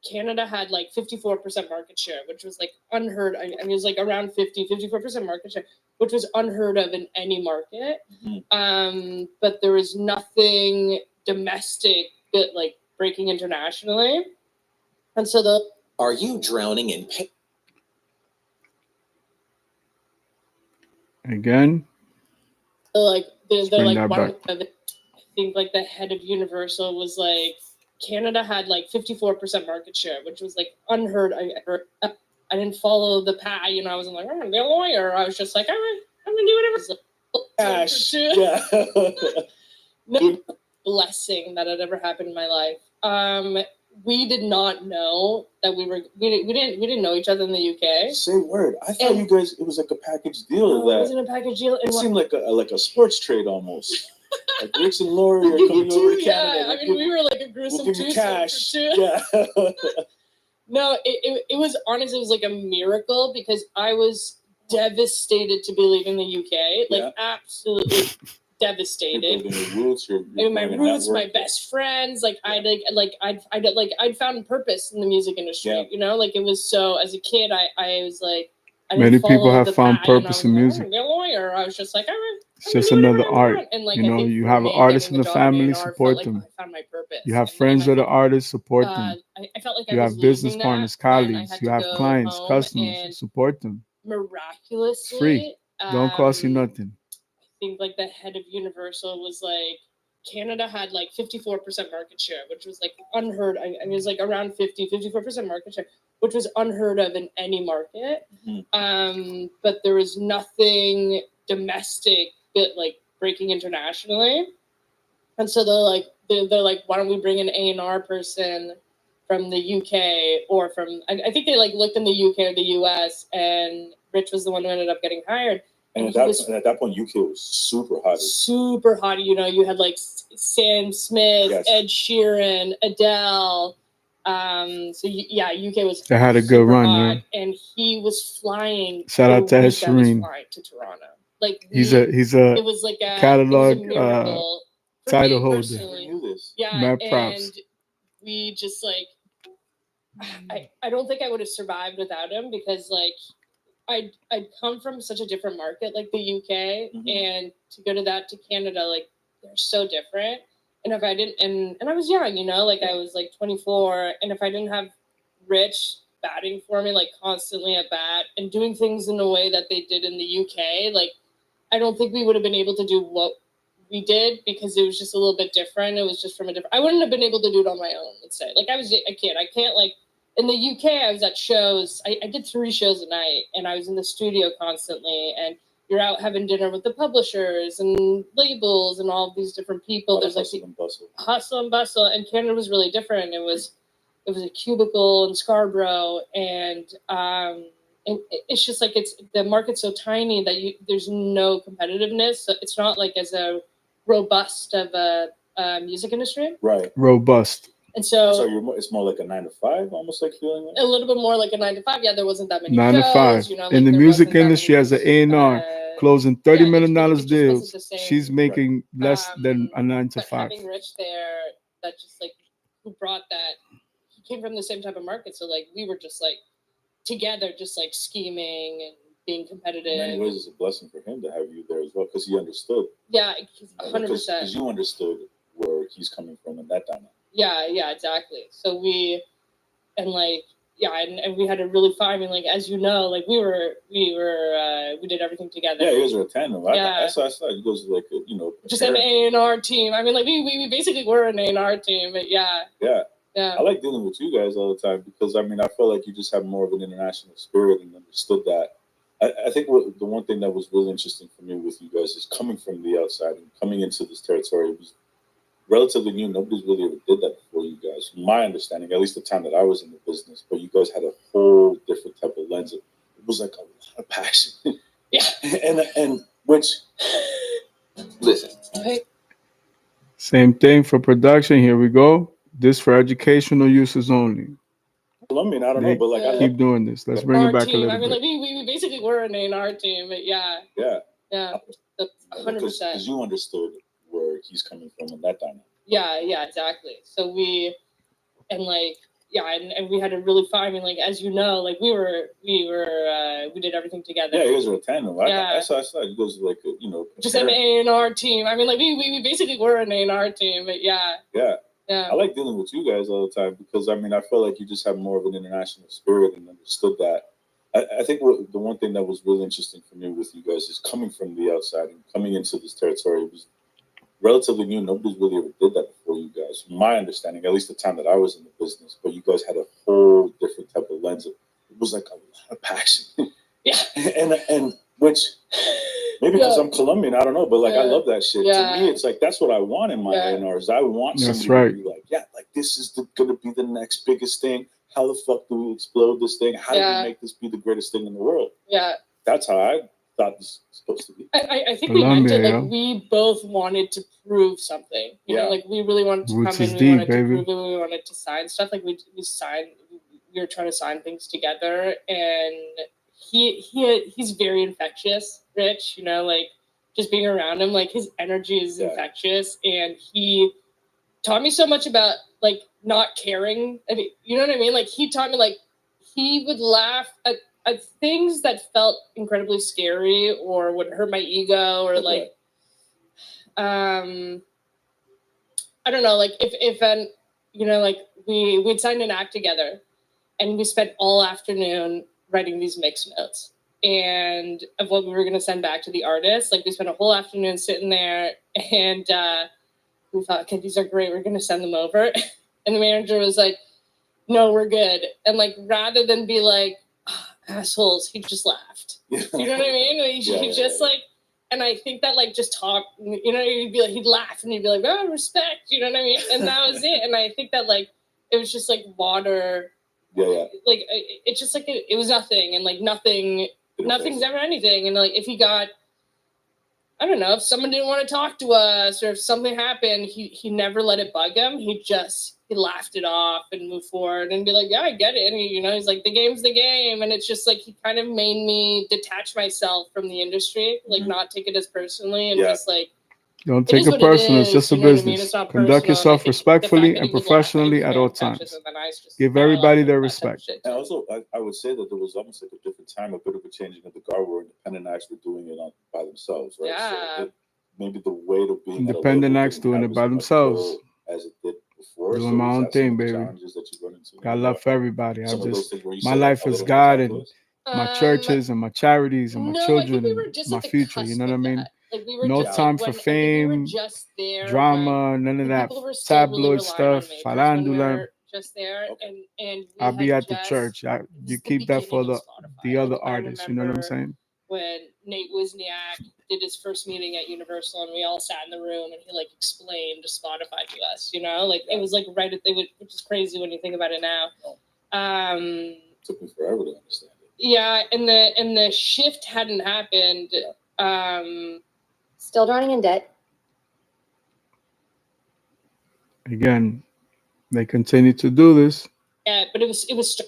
Canada had like 54% market share, which was like unheard. I mean, it was like around 54% market share, which was unheard of in any market. Mm-hmm. But there was nothing domestic that like breaking internationally. And so Are you drowning in pain? Again. Like they're like one of the, I think like the head of Universal was like, Canada had like 54% market share, which was like unheard. I didn't follow the path. I wasn't like, I'm gonna be a lawyer. I was just like, I'm gonna do whatever. Cash. Yeah. No blessing that had ever happened in my life. We did not know that we didn't know each other in the UK. Say word. I thought you guys, it was like a package deal. No, it wasn't a package deal. It seemed like a sports trade almost. Like Rich and Lori are coming over to Canada. Yeah, I mean, we were like a gruesome we'll give you cash. Yeah. No, it was honestly, it was like a miracle because I was devastated to be leaving the UK. Like absolutely devastated. You're building your roots. My roots, my best friends. Like I'd found purpose in the music industry. Like it was so. As a kid, I was like, many people have found purpose in music. I'm gonna be a lawyer. I was just like, it's just another art. And like, you have an artist in the family, support them. I found my purpose. You have friends that are artists, support them. I felt like you have business partners, colleagues. You have clients, customers, support them. Miraculously, free. Don't cost you nothing. I think like the head of Universal was like, Canada had like 54% market share, which was like unheard. I mean, it was like around 54% market share, which was unheard of in any market. Mm-hmm. But there was nothing domestic that like breaking internationally. And so they're like, why don't we bring an A&R person from the UK or from, I think they like looked in the UK or the US, and Rich was the one who ended up getting hired. And And at he was that point, UK was super hot. super hot. You know, you had like Sam Smith, Yes. Ed Sheeran, Adele. UK was They had a good super run, hot, yeah. and he was flying. Shout out the to Ed week I was Sheeran. flying to Toronto. Like He's it a was like a catalog, it was a miracle for title me holder. I personally. knew this. Yeah, Mad props. and we just like I don't think I would have survived without him because like I'd come from such a different market like the UK Mhm. and to go to Canada, like they're so different. And if I didn't and I was young, you know, like I was like 24, and if I didn't have Rich batting for me like constantly at bat and doing things in a way that they did in the UK, like I don't think we would have been able to do what we did because it was just a little bit different. It was just from a different. I wouldn't have been able to do it on my own. Let's say, like I was a kid. I can't like in the UK. I was at shows. I did 3 shows a night, and I was in the studio constantly. And you're out having dinner with the publishers and labels and all of these different people. There's like hustle and bustle. hustle and bustle, and Canada was really different. It was a cubicle in Scarborough, and it's just like it's the market's so tiny that there's no competitiveness. So it's not like as a robust of a music industry, Right. Robust. and So so it's more like a 9 to 5, almost like feeling like. a little bit more like a 9 to 5. Yeah, there wasn't that many 9 to shows, 5. you know, In the there music wasn't that industry, many, as an A&R, closing $30 yeah, it million just wasn't deals, the same. she's making less than a 9 to but 5. having Rich there, that just like who brought that, he came from the same type of market, so like we were just like together, just like scheming and being competitive. In many ways, it's a blessing for him to have you there as well because he understood. Yeah, 100%. Because you understood where he's coming from in that dynamic. Yeah, exactly. So we had a really fun. I mean, like as you know, like we did everything together. Yeah, you guys were a tandem. Yeah. I saw you guys like just an A&R team. I mean, like we basically were an A&R team, but yeah. I like dealing with you guys all the time because I mean I feel like you just have more of an international spirit and understood that. I think the one thing that was really interesting for me with you guys is coming from the outside and coming into this territory. It was relatively new. Nobody's really ever did that before you guys. From my understanding, at least the time that I was in the business, but you guys had a whole different type of lens. It was like a lot of passion. Yeah. and which Listen, Right. Same thing for production. Here we go. This for educational uses only. Colombian, I don't know, but like I Keep doing this. Let's bring Our it back team. a little I mean, bit. like we basically were an A&R team, but yeah, 100%. Because you understood where he's coming from in that dynamic. Yeah, exactly. So we had a really fun. I mean, like as you know, like we did everything together. Yeah, you guys were a tandem. Yeah. I saw you guys like just an A&R team. I mean, like we basically were an A&R team, but yeah. I like dealing with you guys all the time because I mean I feel like you just have more of an international spirit and understood that. I think the one thing that was really interesting for me with you guys is coming from the outside and coming into this territory. It was relatively new. Nobody's really ever did that before you guys. From my understanding, at least the time that I was in the business, but you guys had a whole different type of lens. It was like a lot of passion. Yeah. and which maybe because I'm Colombian, I don't know, but like I love that shit. Yeah. To me, it's like that's what I want in my A&Rs. I want That's somebody right. to be like, yeah, like this is gonna be the next biggest thing. How the fuck do we explode this thing? How do we make this be the greatest thing in the world? Yeah. That's how I thought this was supposed to be. I think we meant it. Colombia, Like we both wanted to prove something. You know, like we really wanted to Roots come is in. We deep, wanted baby. to prove it. We wanted to sign stuff. Like we signed. We were trying to sign things together, and he's very infectious. Rich, you know, like just being around him, like his energy is infectious, and he taught me so much about like not caring. I mean, you know what I mean? Like he taught me like he would laugh at things that felt incredibly scary or would hurt my ego or like I don't know, like if like we'd signed an act together and we spent all afternoon writing these mix notes and of what we were going to send back to the artist. Like we spent a whole afternoon sitting there and we thought, okay, these are great, we're going to send them over. And the manager was like, no, we're good. And like rather than be like, oh, assholes, he just laughed. You know what I mean? He just like, and I think that like just talk, you know, he'd laugh and he'd be like, oh, respect, you know what I mean? And that was it. And I think that like it was just like water. Like it's just like it was nothing, and like nothing's ever anything. And like if he got I don't know, if someone didn't want to talk to us or if something happened, he never let it bug him. He laughed it off and moved forward and be like, yeah, I get it. And he's like, the game's the game. And it's just like, he kind of made me detach myself from the industry, like not take it as personally and just like, don't it take is it what personal. is, It's just a you know what I mean? business. It's not Conduct personal. yourself I think the respectfully fact that and he was laughing, professionally he at all touches times. and then I just Give smile everybody and their that type of respect. shit, And too. also, I would say that there was almost like a different time, a bit of a changing of the guard where independent acts were doing it by themselves, right? Yeah. So maybe the weight of being Independent at a label acts didn't doing have it as by much themselves. pull as it did before. Doing So my is own that some thing, of the baby. challenges that you run into? Got love for everybody. Some of those things where you My say, life like, oh, is they didn't want God to talk to and us? my churches and my charities and my No, I children think we were and just my at the future. You cusp know what I of mean? that. Like we were No just time like for when, I think we were fame, just there when drama, none of when that people were still really tabloid relying stuff, on majors when we farandula. were just there, Okay. and we I'll be had at the just, church. it You was the keep that for beginning of the Spotify. other Like, I artists. You know what I'm remember saying? when Nate Wozniak did his first meeting at Universal, and we all sat in the room, and he like explained Spotify to us. Like it was like right at which is crazy when you think about it now. Took me forever to understand it. Yeah, and the shift hadn't happened. Still drowning in debt. Again, they continue to do this Yeah, but it was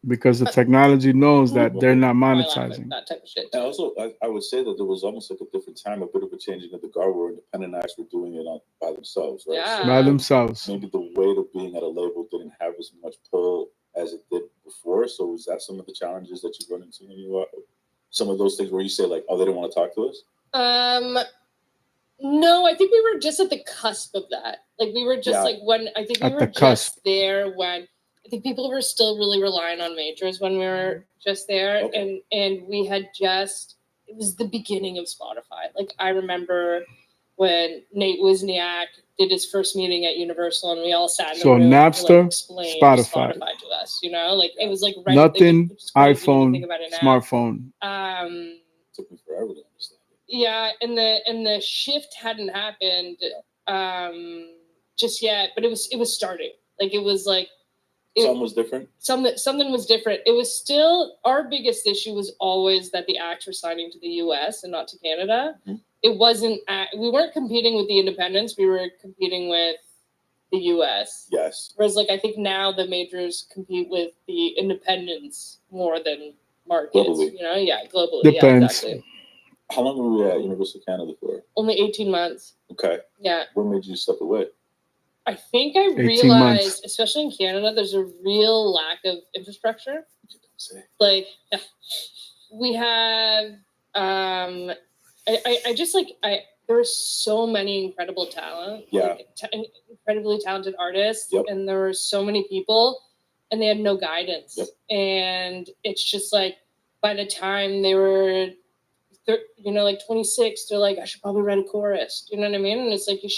because the technology knows that they're not why I laugh at monetizing. that type of shit. And also, I would say that there was almost like a different time, a bit of a changing of the guard where independent acts were doing it by themselves, right? Yeah. So By themselves. maybe the weight of being at a label didn't have as much pull as it did before. So is that some of the challenges that you run into when you are some of those things where you say like, oh, they didn't want to talk to us? No, I think we were just at the cusp of that. Like we were just Yeah. like when I think we At were the cusp. just there when I think people were still really relying on majors when we were just there, Okay. and we had just it was the beginning of Spotify. Like I remember when Nate Wozniak did his first meeting at Universal, and we all sat in the So room. Napster, and, like, explained Spotify. to us. Like it was like right Nothing, which is crazy when you iPhone, think about it now. smartphone. Took me forever to understand it. Yeah, and the shift hadn't happened just yet, but it was starting. Like it was like Something was different. something was different. It was still our biggest issue was always that the acts were signing to the US and not to Canada. Mhm. It wasn't we weren't competing with the independents, we were competing with the US. Yes. Whereas like I think now the majors compete with the independents more than markets. Globally. Yeah, globally. Depends. Yeah, exactly. How long were we at Universal Canada for? Only 18 months. Okay. Yeah. What made you step away? I think I 18 realized, months. especially in Canada, there's a real lack of infrastructure. You don't say. Like we have, I just like there were so many incredible talent, Yeah. like, incredibly talented artists, Yep. and there were so many people, and they had no guidance. Yep. And it's just like by the time they were, like 26, they're like, I should probably write a chorus. You know what I mean? And it's like you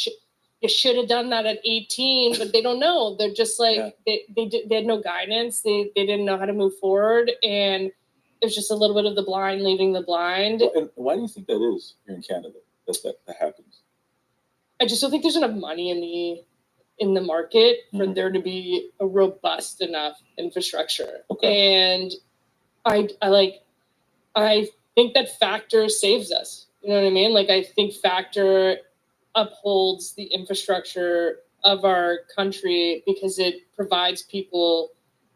should have done that at 18, but they don't know. They're just like they had no guidance. They didn't know how to move forward, and it was just a little bit of the blind leading the blind. And why do you think that is here in Canada? That happens. I just don't think there's enough money in the market for Mhm. there to be a robust enough infrastructure. Okay. And I think that Factor saves us. You know what I mean? Like I think Factor upholds the infrastructure of our country because it provides people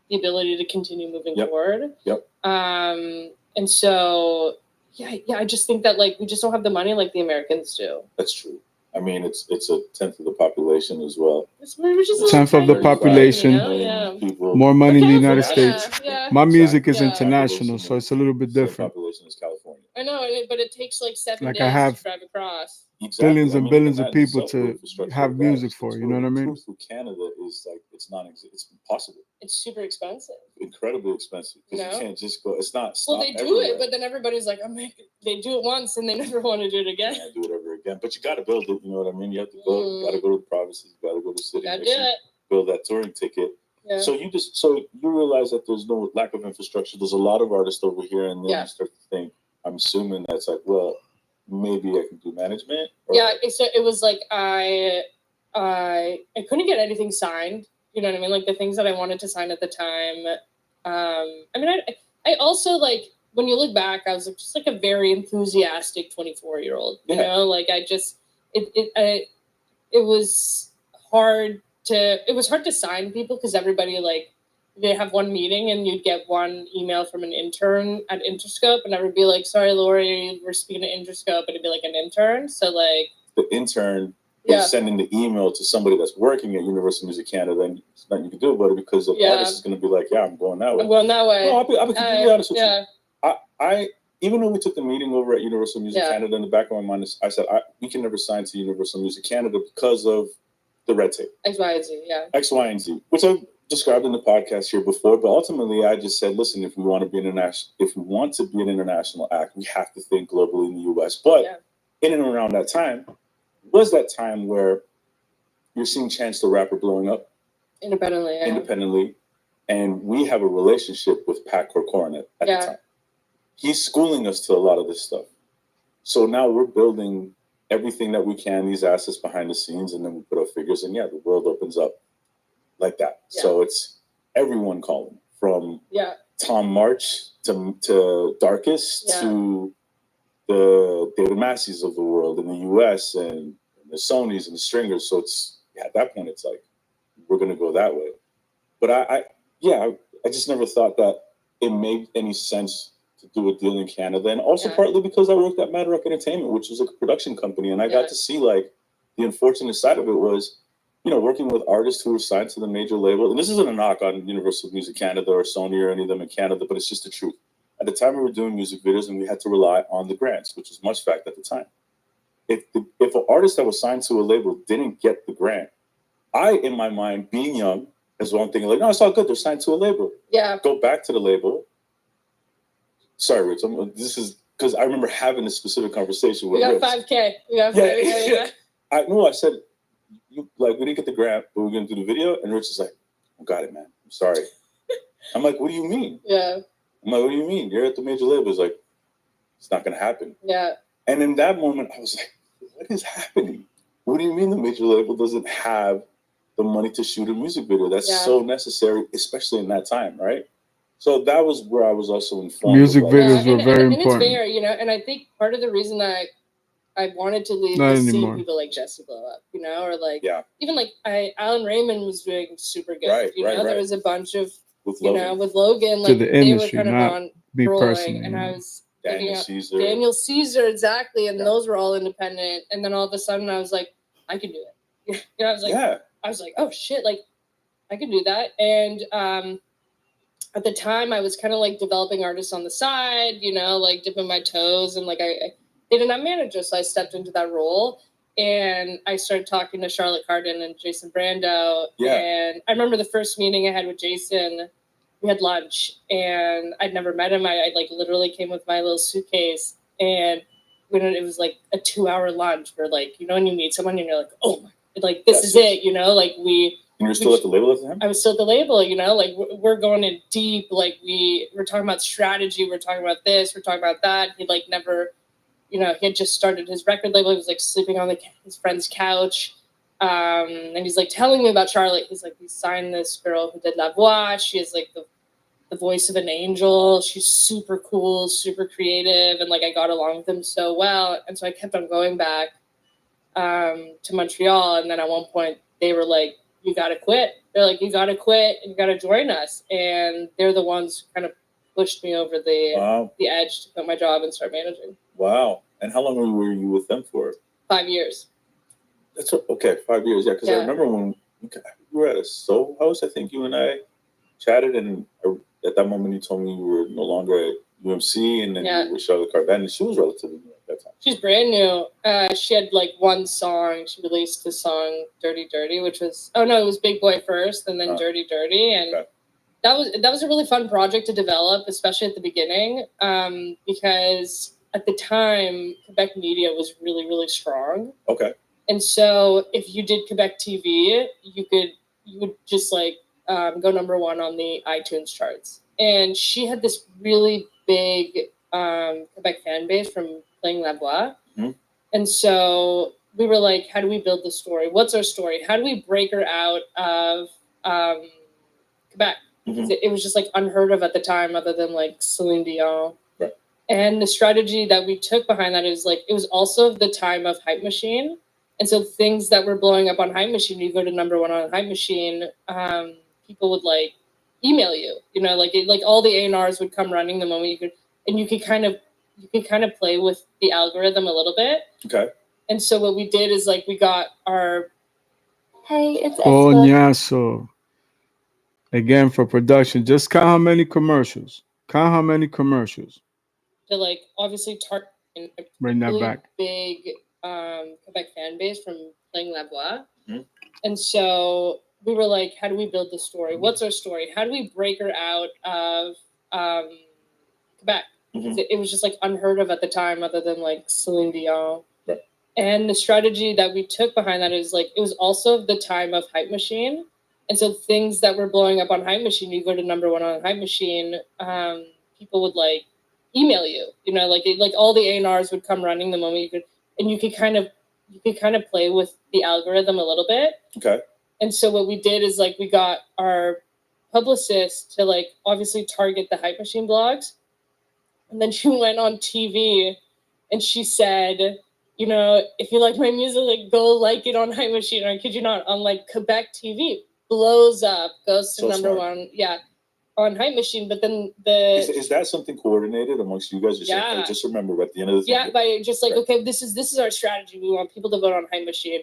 the ability to continue moving Yep. forward. Yep. And so I just think that like we just don't have the money like the Americans do. That's true. I mean, it's a tenth of the population as well. We're just a Tenth little of the tiny, population. Yeah. People. More money in the California, United States. Yeah. My music is Yeah. international, so it's a little bit Same different. population as California. I know, but it takes like 7 Like days I have to drive across. Exactly. billions and I mean, billions even of that in people itself, the to infrastructure have of that music is for, you know what I mean? Through Canada is like it's impossible. It's super expensive. Incredibly expensive because No. you can't just go. It's not. Well, they do it, but then everybody's like, they do it once and they never want to do it again. can't do it ever again. But you got to build it. You know what I mean? You have to build. You got to go to the provinces. You got to go to the city. Gotta make do sure you it. build that touring ticket. Yeah. So you realize that there's no lack of infrastructure. There's a lot of artists over here, and then Yeah. you start to think. I'm assuming that's like, well, maybe I can do management. Yeah, it was like I couldn't get anything signed. You know what I mean? Like the things that I wanted to sign at the time. I mean, I also like when you look back, I was just like a very enthusiastic 24-year-old. You Yeah. know, like I just it was hard to sign people because everybody like they have one meeting and you'd get one email from an intern at Interscope and I would be like, sorry, Lori, we're speaking to Interscope, and it'd be like an intern. So like The intern yeah, is sending the email to somebody that's working at Universal Music Canada, and there's nothing you can do about it because the Yeah. artist is going to be like, yeah, I'm going that way. I'm going that way. No, I'll be completely honest with you. Yeah, I even though we took the meeting over at Universal Music Yeah. Canada, in the back of my mind, I said we can never sign to Universal Music Canada because of the red tape, X, Y, and Z. Yeah, X, Y, and Z, which I've described in the podcast here before. But ultimately, I just said, listen, if we want to be an international act, we have to think globally in the U.S. But Yeah. in and around that time was that time where you're seeing Chance the Rapper blowing up independently. Yeah. independently, and we have a relationship with Pat Corcoran at the Yeah. time. He's schooling us to a lot of this stuff. So now we're building everything that we can, these assets behind the scenes, and then we put our figures, and the world opens up like that. Yeah. So it's everyone calling, from Yeah. Tom March to Darkest Yeah. to the David Masseys of the world in the US and the Sonys and the Stringers. So it's at that point it's like we're gonna go that way. But I just never thought that it made any sense to do a deal in Canada, and also Yeah. partly because I worked at Mad Rock Entertainment, which was like a production company, and I Yeah. got to see like the unfortunate side of it was, working with artists who were signed to the major label. And this isn't a knock on Universal Music Canada or Sony or any of them in Canada, but it's just the truth. At the time, we were doing music videos, and we had to rely on the grants, which was much fact at the time. If an artist that was signed to a label didn't get the grant, I, in my mind, being young as well, I'm thinking like, no, it's all good. They're signed to a label. Yeah. Go back to the label. Sorry, Rich. This is because I remember having this specific conversation with We got Rich. 5K. We got Yeah. 5K. Yeah. I said, we didn't get the grant, but we're going to do the video. And Rich is like, I got it, man. I'm sorry. I'm like, what do you mean? Yeah. I'm like, what do you mean? You're at the major label. It's like, it's not going to happen. Yeah. And in that moment, I was like, what is happening? What do you mean the major label doesn't have the money to shoot a music video? That's Yeah. so necessary, especially in that time, right? So that was where I was also informed. Music of, like, videos were very and important. it's fair, and I think part of the reason that I wanted to leave Not was anymore. seeing people like Jesse blow up, or like Yeah. even like Alan Raymond was doing super good. Right, There right. was a bunch of with you Logan, know with Logan To like the they industry, were kind not of on Me rolling, personally. and I was Daniel looking at Caesar. Daniel Caesar exactly, and Yeah. those were all independent. And then all of a sudden I was like, I can do it. I was like, oh shit, like I can do that. And at the time I was kind of like developing artists on the side, like dipping my toes, and like I they didn't have managers, so I stepped into that role. And I started talking to Charlotte Cardin and Jason Brando. Yeah. And I remember the first meeting I had with Jason, we had lunch, and I'd never met him. I like literally came with my little suitcase, and it was like a 2-hour lunch where like, when you meet someone and you're like, oh my, like this is it, like we. And you're still at the label at the time? I was still at the label, like we're going in deep, like we're talking about strategy, we're talking about this, we're talking about that. He like never, he had just started his record label. He was like sleeping on his friend's couch. And he's like telling me about Charlotte. He's like, we signed this girl who did La Voix. She is like the voice of an angel. She's super cool, super creative. And like, I got along with him so well. And so I kept on going back to Montreal. And then at one point they were like, you got to quit. They're like, you got to quit and you got to join us. And they're the ones who kind of pushed me over the edge to quit my job and start managing. Wow. And how long were you with them for? 5 years. That's okay, 5 years. Yeah, because I Yeah. remember when we were at a Soho House, I think you and I chatted, and at that moment you told me you were no longer at UMC, and then Yeah. you were with Charlotte Cardin, and she was relatively new at that time. She's brand new. She had like one song. She released the song "Dirty Dirty," which was it was Big Boy first, and then "Dirty Dirty," and Okay. that was a really fun project to develop, especially at the beginning, because at the time Quebec media was really, really strong, Okay. and so if you did Quebec TV, you would just like go number one on the iTunes charts. And she had this really big Quebec fan base from playing La Voix. Mm-hmm. And so we were like, how do we build the story? What's our story? How do we break her out of Quebec? Because it was just like unheard of at the time, other than like Celine Dion. Right. And the strategy that we took behind that is like, it was also the time of Hype Machine. And so things that were blowing up on Hype Machine, you go to number one on Hype Machine, people would like email you, like all the A&Rs would come running the moment you could kind of play with the algorithm a little bit. Okay. And so what we did is like, we got our, hey, it's Espa. Coñazo. Again, for production, just count how many commercials. Count how many commercials. To like obviously target a Bring that really back. big Quebec fan base from playing La Voix. Mhm. And so we were like, how do we build the story? What's our story? How do we break her out of Quebec? Mhm. It was just like unheard of at the time, other than like Celine Dion. Right. And the strategy that we took behind that is like, it was also the time of Hype Machine. And so things that were blowing up on Hype Machine, you go to number one on Hype Machine, people would like email you, like all the A&Rs would come running the moment you could kind of play with the algorithm a little bit. Okay. And so what we did is like, we got our publicist to like obviously target the Hype Machine blogs. And then she went on TV and she said, if you like my music, like go like it on Hype Machine. Or I kid you not, on like Quebec TV, blows up, goes to So number smart. one. Yeah. On Hype Machine. But then Is that something coordinated amongst you guys? You're saying, Yeah. hey, just remember at the end of the thing. yeah, by just like, Right. okay, this is our strategy. We want people to vote on Hype Machine.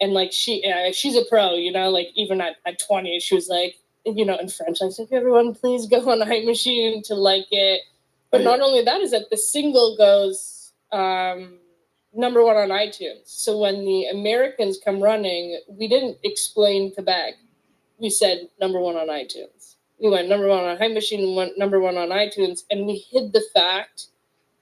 And like she's a pro, like even at 20, she was like, in French, like, if everyone please go on Hype Machine to like it. But Oh, yeah. not only that is that the single goes number one on iTunes. So when the Americans come running, we didn't explain Quebec. We said number one on iTunes. We went number one on Hype Machine and went number one on iTunes, and we hid the fact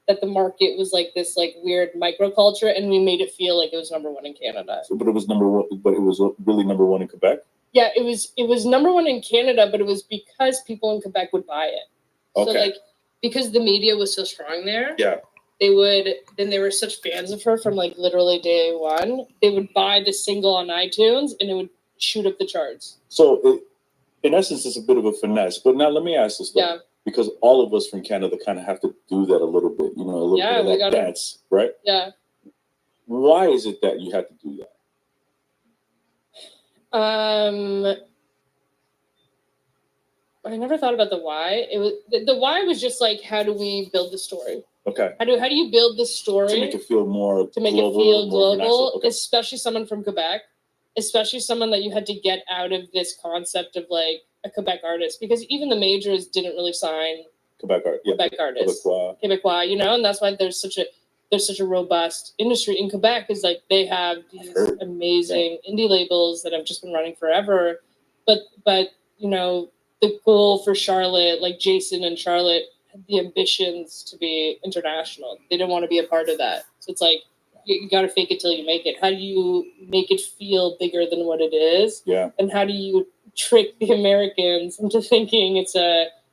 that the market was like this like weird microculture, and we made it feel like it was number one in Canada. So, but it was number one. But it was really number one in Quebec. Yeah, it was number one in Canada, but it was because people in Quebec would buy it. Okay. So like, because the media was so strong there, Yeah. they were such fans of her from like literally day one. They would buy the single on iTunes and it would shoot up the charts. So, in essence, it's a bit of a finesse. But now let me ask this, though, Yeah. because all of us from Canada kind of have to do that a little bit. A little Yeah, bit we of that gotta- dance, right? Yeah. Why is it that you have to do that? I never thought about the why. It was the why was just like, how do we build the story? Okay. How do you build the story To make it feel more to make global, it feel more global, international. Okay. especially someone from Quebec, especially someone that you had to get out of this concept of like a Quebec artist, because even the majors didn't really sign Quebec art. Yeah. Quebec artists, Quebecois. Quebecois, and that's why there's such a robust industry in Quebec. Is like they have these heard. amazing indie labels that have just been running forever, but the goal for Charlotte, like Jason and Charlotte, had the ambitions to be international. They didn't want to be a part of that. So it's like, you got to fake it till you make it. How do you make it feel bigger than what it is? Yeah. And how do you trick the Americans into thinking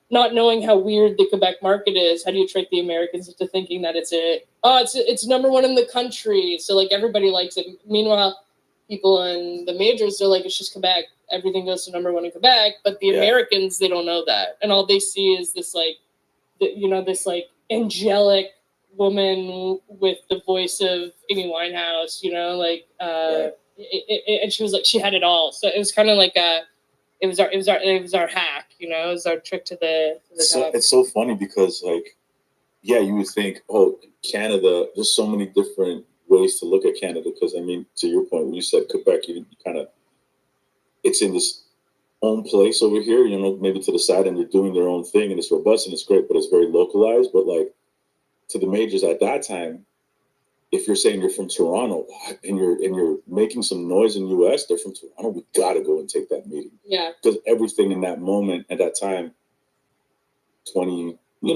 not knowing how weird the Quebec market is? How do you trick the Americans into thinking that it's number one in the country? So like everybody likes it. Meanwhile, people in the majors, they're like, it's just Quebec. Everything goes to number one in Quebec. But the Americans, they don't know that. And all they see is this like, this like angelic woman with the voice of Amy Winehouse, Right. And she was like, she had it all. So it was kind of like it was our hack, it was our trick to the top. It's so funny because you would think, oh, Canada, there's so many different ways to look at Canada. Because I mean, to your point, when you said Quebec, you kind of, it's in this own place over here, maybe to the side, and they're doing their own thing, and it's robust and it's great, but it's very localized. But like to the majors at that time, if you're saying you're from Toronto and you're making some noise in US, they're from Toronto, we gotta go and take that meeting. Yeah. Because everything in that moment at that time,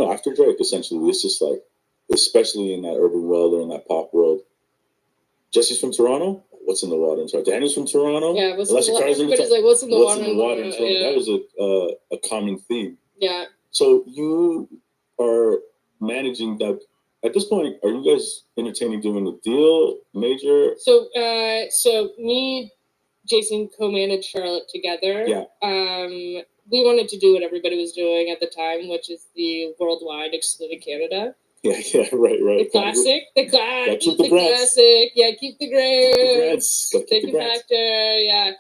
after Drake, essentially, it's just like, especially in that urban world or in that pop world, Jesse's from Toronto. What's in the water in Toronto? Daniel's from Toronto. Yeah, Everybody's like, what's in the water? in Toronto? Yeah. That was a common theme. Yeah. So you are managing that. At this point, are you guys entertaining doing a deal, major? So me, Jason co-managed Charlotte together. Yeah. We wanted to do what everybody was doing at the time, which is the worldwide excluding Canada. Yeah, right. The classic, Gotta keep the grants. classic. Yeah, keep the grants. Gotta keep the Take grants. factor. Yeah.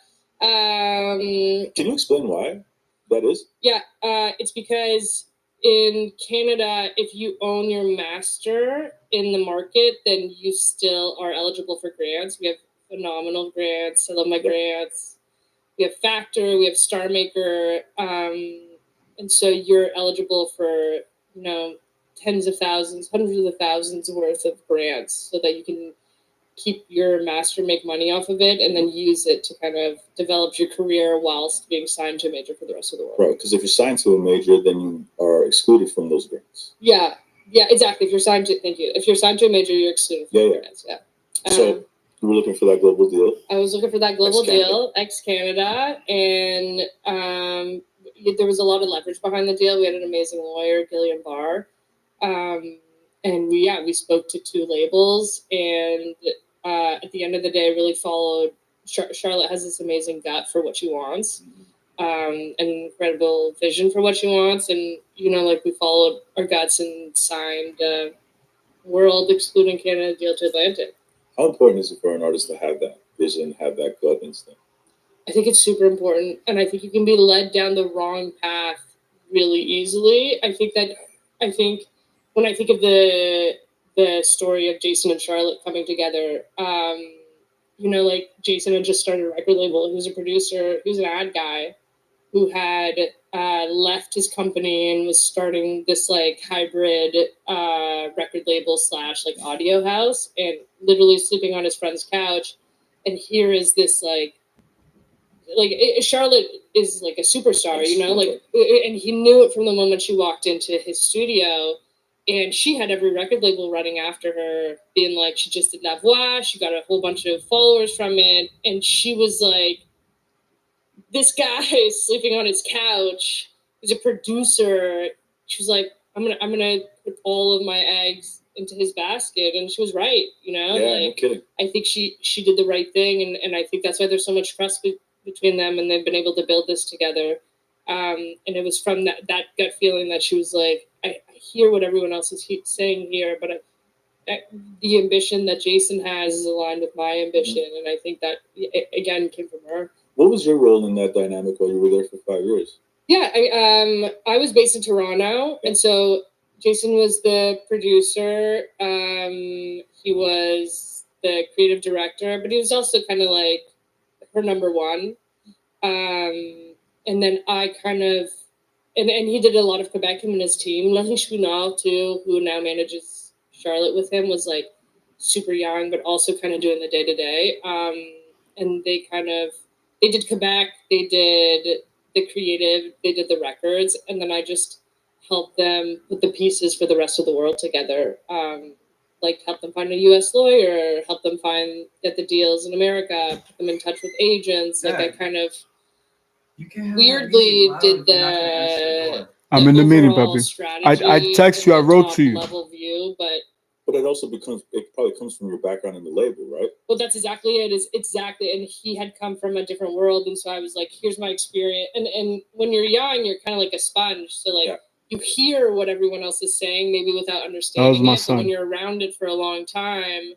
Can you explain why that is? Yeah, it's because in Canada, if you own your master in the market, then you still are eligible for grants. We have phenomenal grants. I love my grants. We have Factor, we have Star Maker, and so you're eligible for tens of thousands, hundreds of thousands worth of grants, so that you can keep your master, make money off of it, and then use it to kind of develop your career whilst being signed to a major for the rest of the world. Right, because if you're signed to a major, then you are excluded from those grants. Yeah, exactly. If you're signed to, thank you. If you're signed to a major, you're excluded from the grants. Yeah. So you were looking for that global deal. I was looking for that global Ex-Canada. deal, ex-Canada, and there was a lot of leverage behind the deal. We had an amazing lawyer, Gillian Barr, and we spoke to two labels, and at the end of the day, really followed. Charlotte has this amazing gut for what she wants, and incredible vision for what she wants, and we followed our guts and signed world excluding Canada deal to Atlantic. How important is it for an artist to have that vision, have that gut instinct? I think it's super important, and I think you can be led down the wrong path really easily. I think when I think of the story of Jason and Charlotte coming together, Jason had just started a record label. He was a producer. He was an ad guy who had left his company and was starting this hybrid record label / audio house, and literally sleeping on his friend's couch. And here is this Charlotte is a superstar, and he knew it from the moment she walked into his studio. And she had every record label running after her, being she just did La Voix. She got a whole bunch of followers from it, and she was this guy is sleeping on his couch. He's a producer. She was like, I'm gonna put all of my eggs into his basket, and she was right. Yeah, no kidding. I think she did the right thing, and I think that's why there's so much trust between them, and they've been able to build this together. And it was from that gut feeling that she was like, I hear what everyone else is saying here, but the ambition that Jason has is aligned with my ambition, and I think that again came from her. What was your role in that dynamic while you were there for 5 years? Yeah, I was based in Toronto, and so Jason was the producer. He was the creative director, but he was also kind of her number one. And then I kind of, and he did a lot of Quebec, him and his team. Leslie Chouinard too, who now manages Charlotte with him, was super young, but also kind of doing the day-to-day. And they did Quebec, they did the creative, they did the records, and then I just helped them put the pieces for the rest of the world together. Help them find a U.S. lawyer, help them get the deals in America, put them in touch with agents. I kind of weirdly did I'm in the meeting, puppy. I text you. I wrote to you. Level view, but it probably comes from your background in the label, right? Well, that's exactly it. Exactly, and he had come from a different world, and so I was like, "Here's my experience." And when you're young, you're kind of like a sponge, so you hear what everyone else is saying, maybe without understanding that was my it. son. But when you're around it for a long time,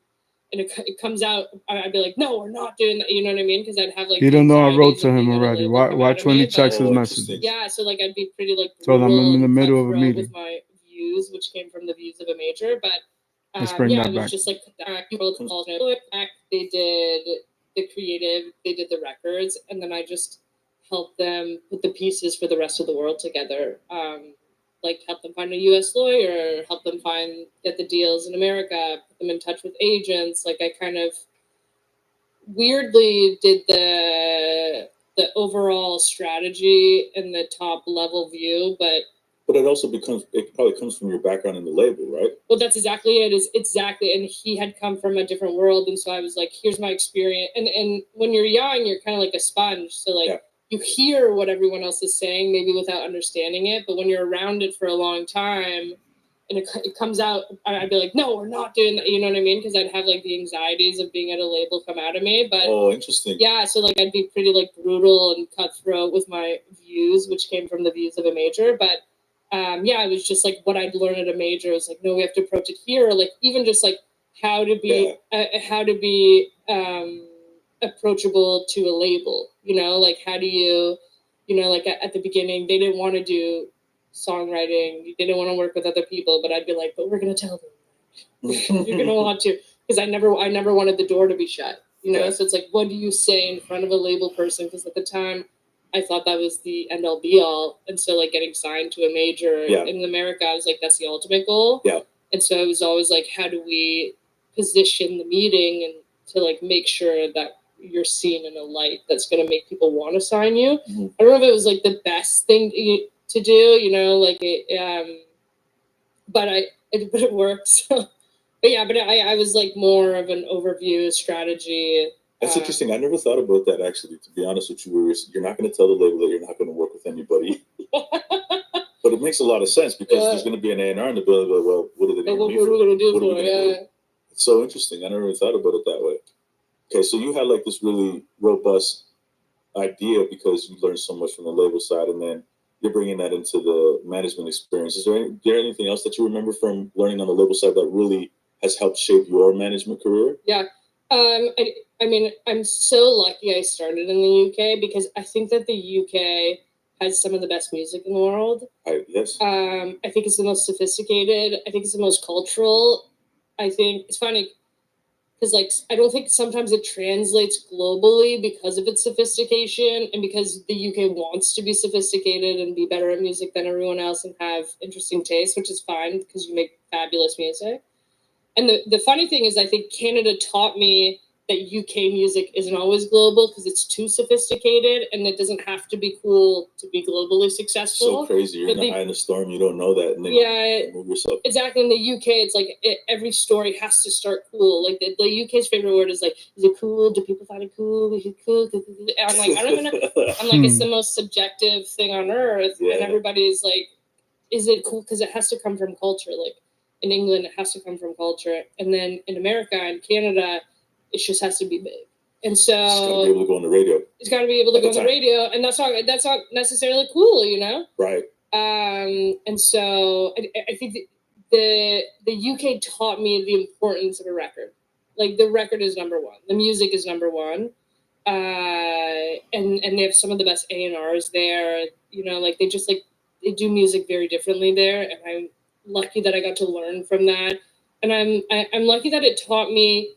and it comes out, I'd be like, "No, we're not doing that." You know what I mean? Because I'd have You don't know I wrote to him already. Watch when he checks his messages. Yeah, so I'd be pretty So I'm in the middle of a meeting with my views, which came from the views of a major, but. Let's bring that back. Just people they did the creative, they did the records, and then I just helped them put the pieces for the rest of the world together. Help them find a U.S. lawyer, help them get the deals in America, put them in touch with agents. I kind of weirdly did the overall strategy and the top level view, but it probably comes from your background in the label, right? Well, that's exactly it. Exactly, and he had come from a different world, and so I was like, "Here's my experience." And when you're young, you're kind of like a sponge, so you hear what everyone else is saying, maybe without understanding it. But when you're around it for a long time, and it comes out, I'd be like, "No, we're not doing that." You know what I mean? Because I'd have the anxieties of being at a label come out of me. But interesting. Yeah, so I'd be pretty brutal and cutthroat with my views, which came from the views of a major, but. yeah, it was just like what I'd learned at a major. It was like, no, we have to approach it here. Or like even just like how to be approachable to a label. Like how do you, like at the beginning they didn't want to do songwriting. They didn't want to work with other people, but I'd be like, but we're gonna tell them. You're gonna want to, because I never wanted the door to be shut. So it's like, what do you say in front of a label person? Because at the time, I thought that was the end all be all, and so like getting signed to a major in America, I was like, that's the ultimate goal. Yeah. And so it was always like, how do we position the meeting and to like make sure that you're seen in a light that's gonna make people want to sign you. Mm-hmm. I don't know if it was like the best thing to do, like it, but it worked. So. But yeah, I was like more of an overview strategy. That's interesting. I never thought about that, actually, to be honest with you. You're not going to tell the label that you're not going to work with anybody. But it makes a lot of sense because there's going to be an A&R and they'll be like, well, what are they going to do? What are we going to do for it? It's so interesting. I never even thought about it that way. Okay, so you had like this really robust idea because you learned so much from the label side, and then you're bringing that into the management experience. Is there anything else that you remember from learning on the label side that really has helped shape your management career? Yeah. I mean, I'm so lucky I started in the UK because I think that the UK has some of the best music in the world. Yes. I think it's the most sophisticated. I think it's the most cultural. I think it's funny because like I don't think sometimes it translates globally because of its sophistication and because the UK wants to be sophisticated and be better at music than everyone else and have interesting taste, which is fine because you make fabulous music. And the funny thing is, I think Canada taught me that UK music isn't always global because it's too sophisticated and it doesn't have to be cool to be globally successful. So crazy. You're in the eye in the storm. You don't know that. And then you move yourself. Exactly. In the UK, it's like every story has to start cool. Like the UK's favorite word is like, is it cool? Do people find it cool? Is it cool? I'm like, I don't even know. I'm like, it's the most subjective thing on earth. Yeah. And everybody's like, is it cool? Because it has to come from culture. Like, in England, it has to come from culture. And then in America and Canada, it just has to be big. And so it's got to be able to go on the radio. It's got to be able to go on the radio. And that's not necessarily cool, Right. And so I think the UK taught me the importance of a record. Like the record is number one. The music is number one. And they have some of the best A&Rs there. Like they do music very differently there. And I'm lucky that I got to learn from that, and I'm lucky that it taught me,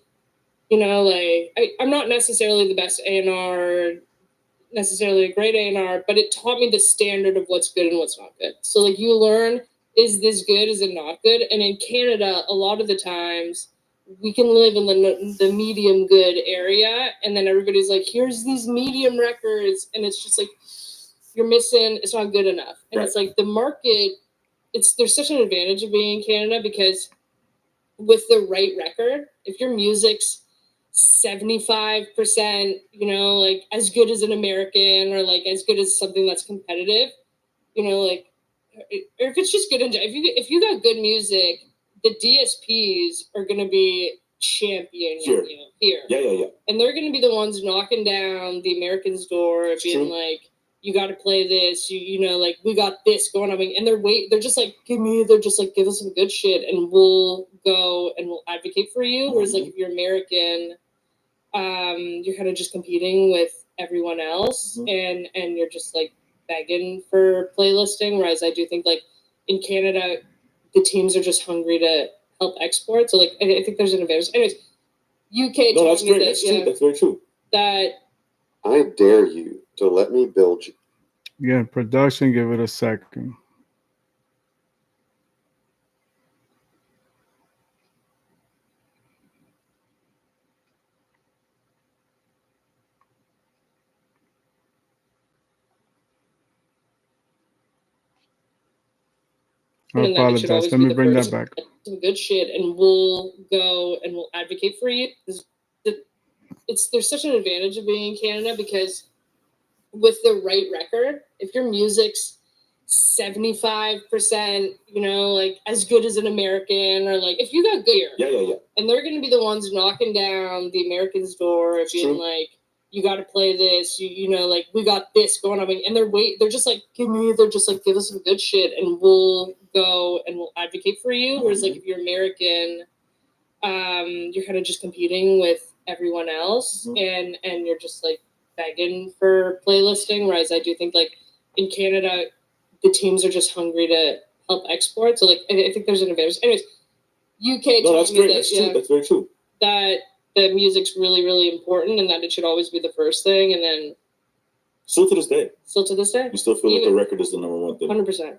like I'm not necessarily the best A&R, necessarily a great A&R, but it taught me the standard of what's good and what's not good. So like you learn, is this good? Is it not good? And in Canada, a lot of the times we can live in the medium good area, and then everybody's like, here's these medium records, and it's just like you're missing. It's not good enough, and right. It's like the market. There's such an advantage of being in Canada because with the right record, if your music's 75%, like as good as an American or like as good as something that's competitive, like, or if it's just good, if you got good music, the DSPs are going to be championing you here. Yeah. And they're going to be the ones knocking down the American's door, being like, you got to play this, like we got this going on. And they're just like, give us some good shit and we'll go and we'll advocate for you. Mm-hmm. Whereas like if you're American, you're kind of just competing with everyone else, mm-hmm. and you're just like begging for playlisting. Whereas I do think like in Canada, the teams are just hungry to help export. So like, I think there's an advantage. Anyways, UK. No, that's great. That's true. That's very true. That I dare you to let me build you. Yeah, production, give it a second. I apologize. Let me bring that back. Some good shit, and we'll go and we'll advocate for you. There's such an advantage of being in Canada because with the right record, if your music's 75%, like as good as an American, or like if you got good, yeah, and they're going to be the ones knocking down the American's door, being like, you got to play this, you know, like we got this going on, and they're just like, give us some good shit, and we'll go and we'll advocate for you. Whereas like if you're American, you're kind of just competing with everyone else, and you're just like begging for playlisting. Whereas I do think like in Canada, the teams are just hungry to help export. So like I think there's an advantage. Anyways, UK No, taught that's me great. that, That's true. That's very true. that the music's really, really important, and that it should always be the first thing, and then Still to this day, still to this day, you still feel like the Even- record is the number one thing. 100%.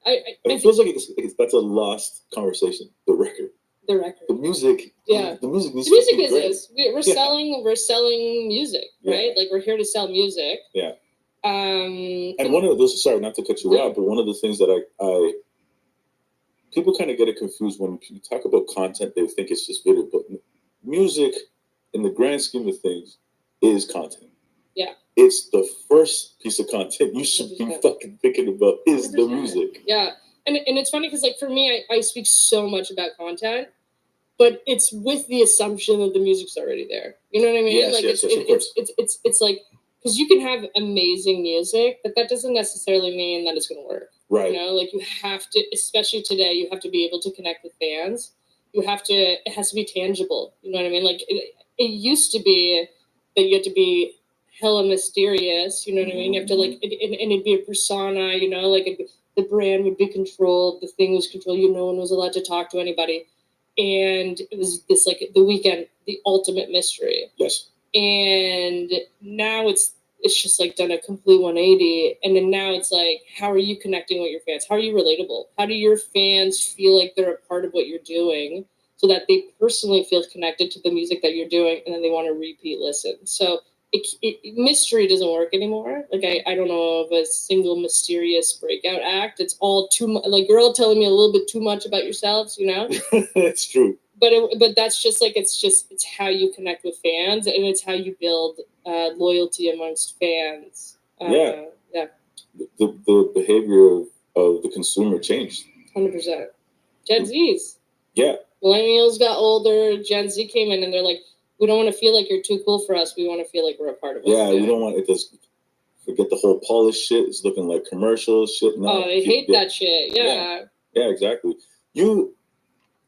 I And it think feels like that's a lost conversation. The record, the record. the music, Yeah. the music needs The music to be great. business. We're selling music, Yeah. right? Like we're here to sell music. Yeah. And And one of those, sorry, not to cut you Yeah. out, but one of the things that I people kind of get it confused when you talk about content. They think it's just video, but music, in the grand scheme of things, is content. Yeah. It's the first piece of content you should be 100%. fucking thinking about is the 100%. music. Yeah. And it's funny because like for me, I speak so much about content, but it's with the assumption that the music's already there. You know what I mean? Yes, like yes, it's, yes, of course. it's like, because you can have amazing music, but that doesn't necessarily mean that it's going to work. Right. You know, like you have to, especially today, you have to be able to connect with fans. It has to be tangible. You know what I mean? Like it used to be that you had to be hella mysterious. You know what I mean? You have to like, and it'd be a persona, you know, like the brand would be controlled. The thing was controlled. No one was allowed to talk to anybody. And it was this like The Weeknd, the ultimate mystery. Yes. And now it's just like done a complete 180, and then now it's like, how are you connecting with your fans? How are you relatable? How do your fans feel like they're a part of what you're doing, so that they personally feel connected to the music that you're doing, and then they want to repeat listen? So mystery doesn't work anymore. Like I don't know of a single mysterious breakout act. It's all too much. Like you're all telling me a little bit too much about yourselves, you know. It's true. But that's just like it's how you connect with fans, and it's how you build loyalty amongst fans. Yeah. Yeah, The behavior of the consumer changed. 100%. Gen Zs, Yeah. millennials got older. Gen Z came in, and they're like, we don't want to feel like you're too cool for us. We want to feel like we're a part of it. Yeah, we don't want it to forget the whole polished shit. It's looking like commercial shit. No, Oh, I hate that shit. Yeah. Yeah, exactly. You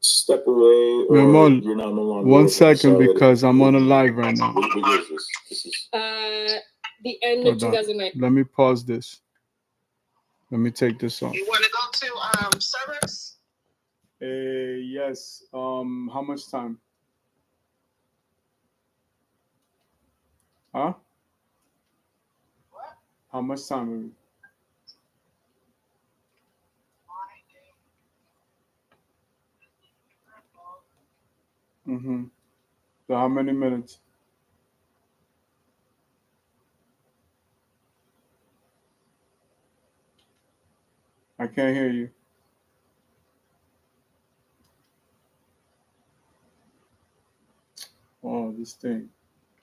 step away, or Ramon, you're not no longer. One working. second, Sorry. because I'm on a live right now. What year is this? This is The end of Hold on. 2009. Let me pause this. Let me take this off. You want to go to service? Yes. How much time? Huh? What? How much time? Mm-hmm. So how many minutes? I can't hear you. Oh, this thing.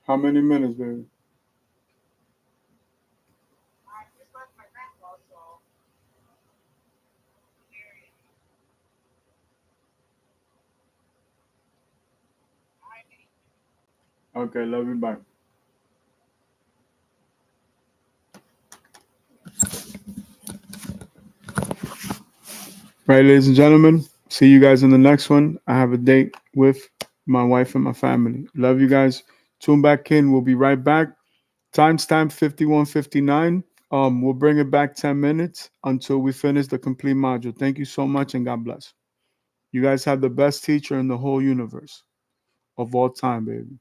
How many minutes, baby? I just left my grandpa, so. Okay, love you. Bye. Right, ladies and gentlemen. See you guys in the next one. I have a date with my wife and my family. Love you guys. Tune back in. We'll be right back. Timestamp 51:59. We'll bring it back 10 minutes until we finish the complete module. Thank you so much, and God bless. You guys have the best teacher in the whole universe of all time, baby.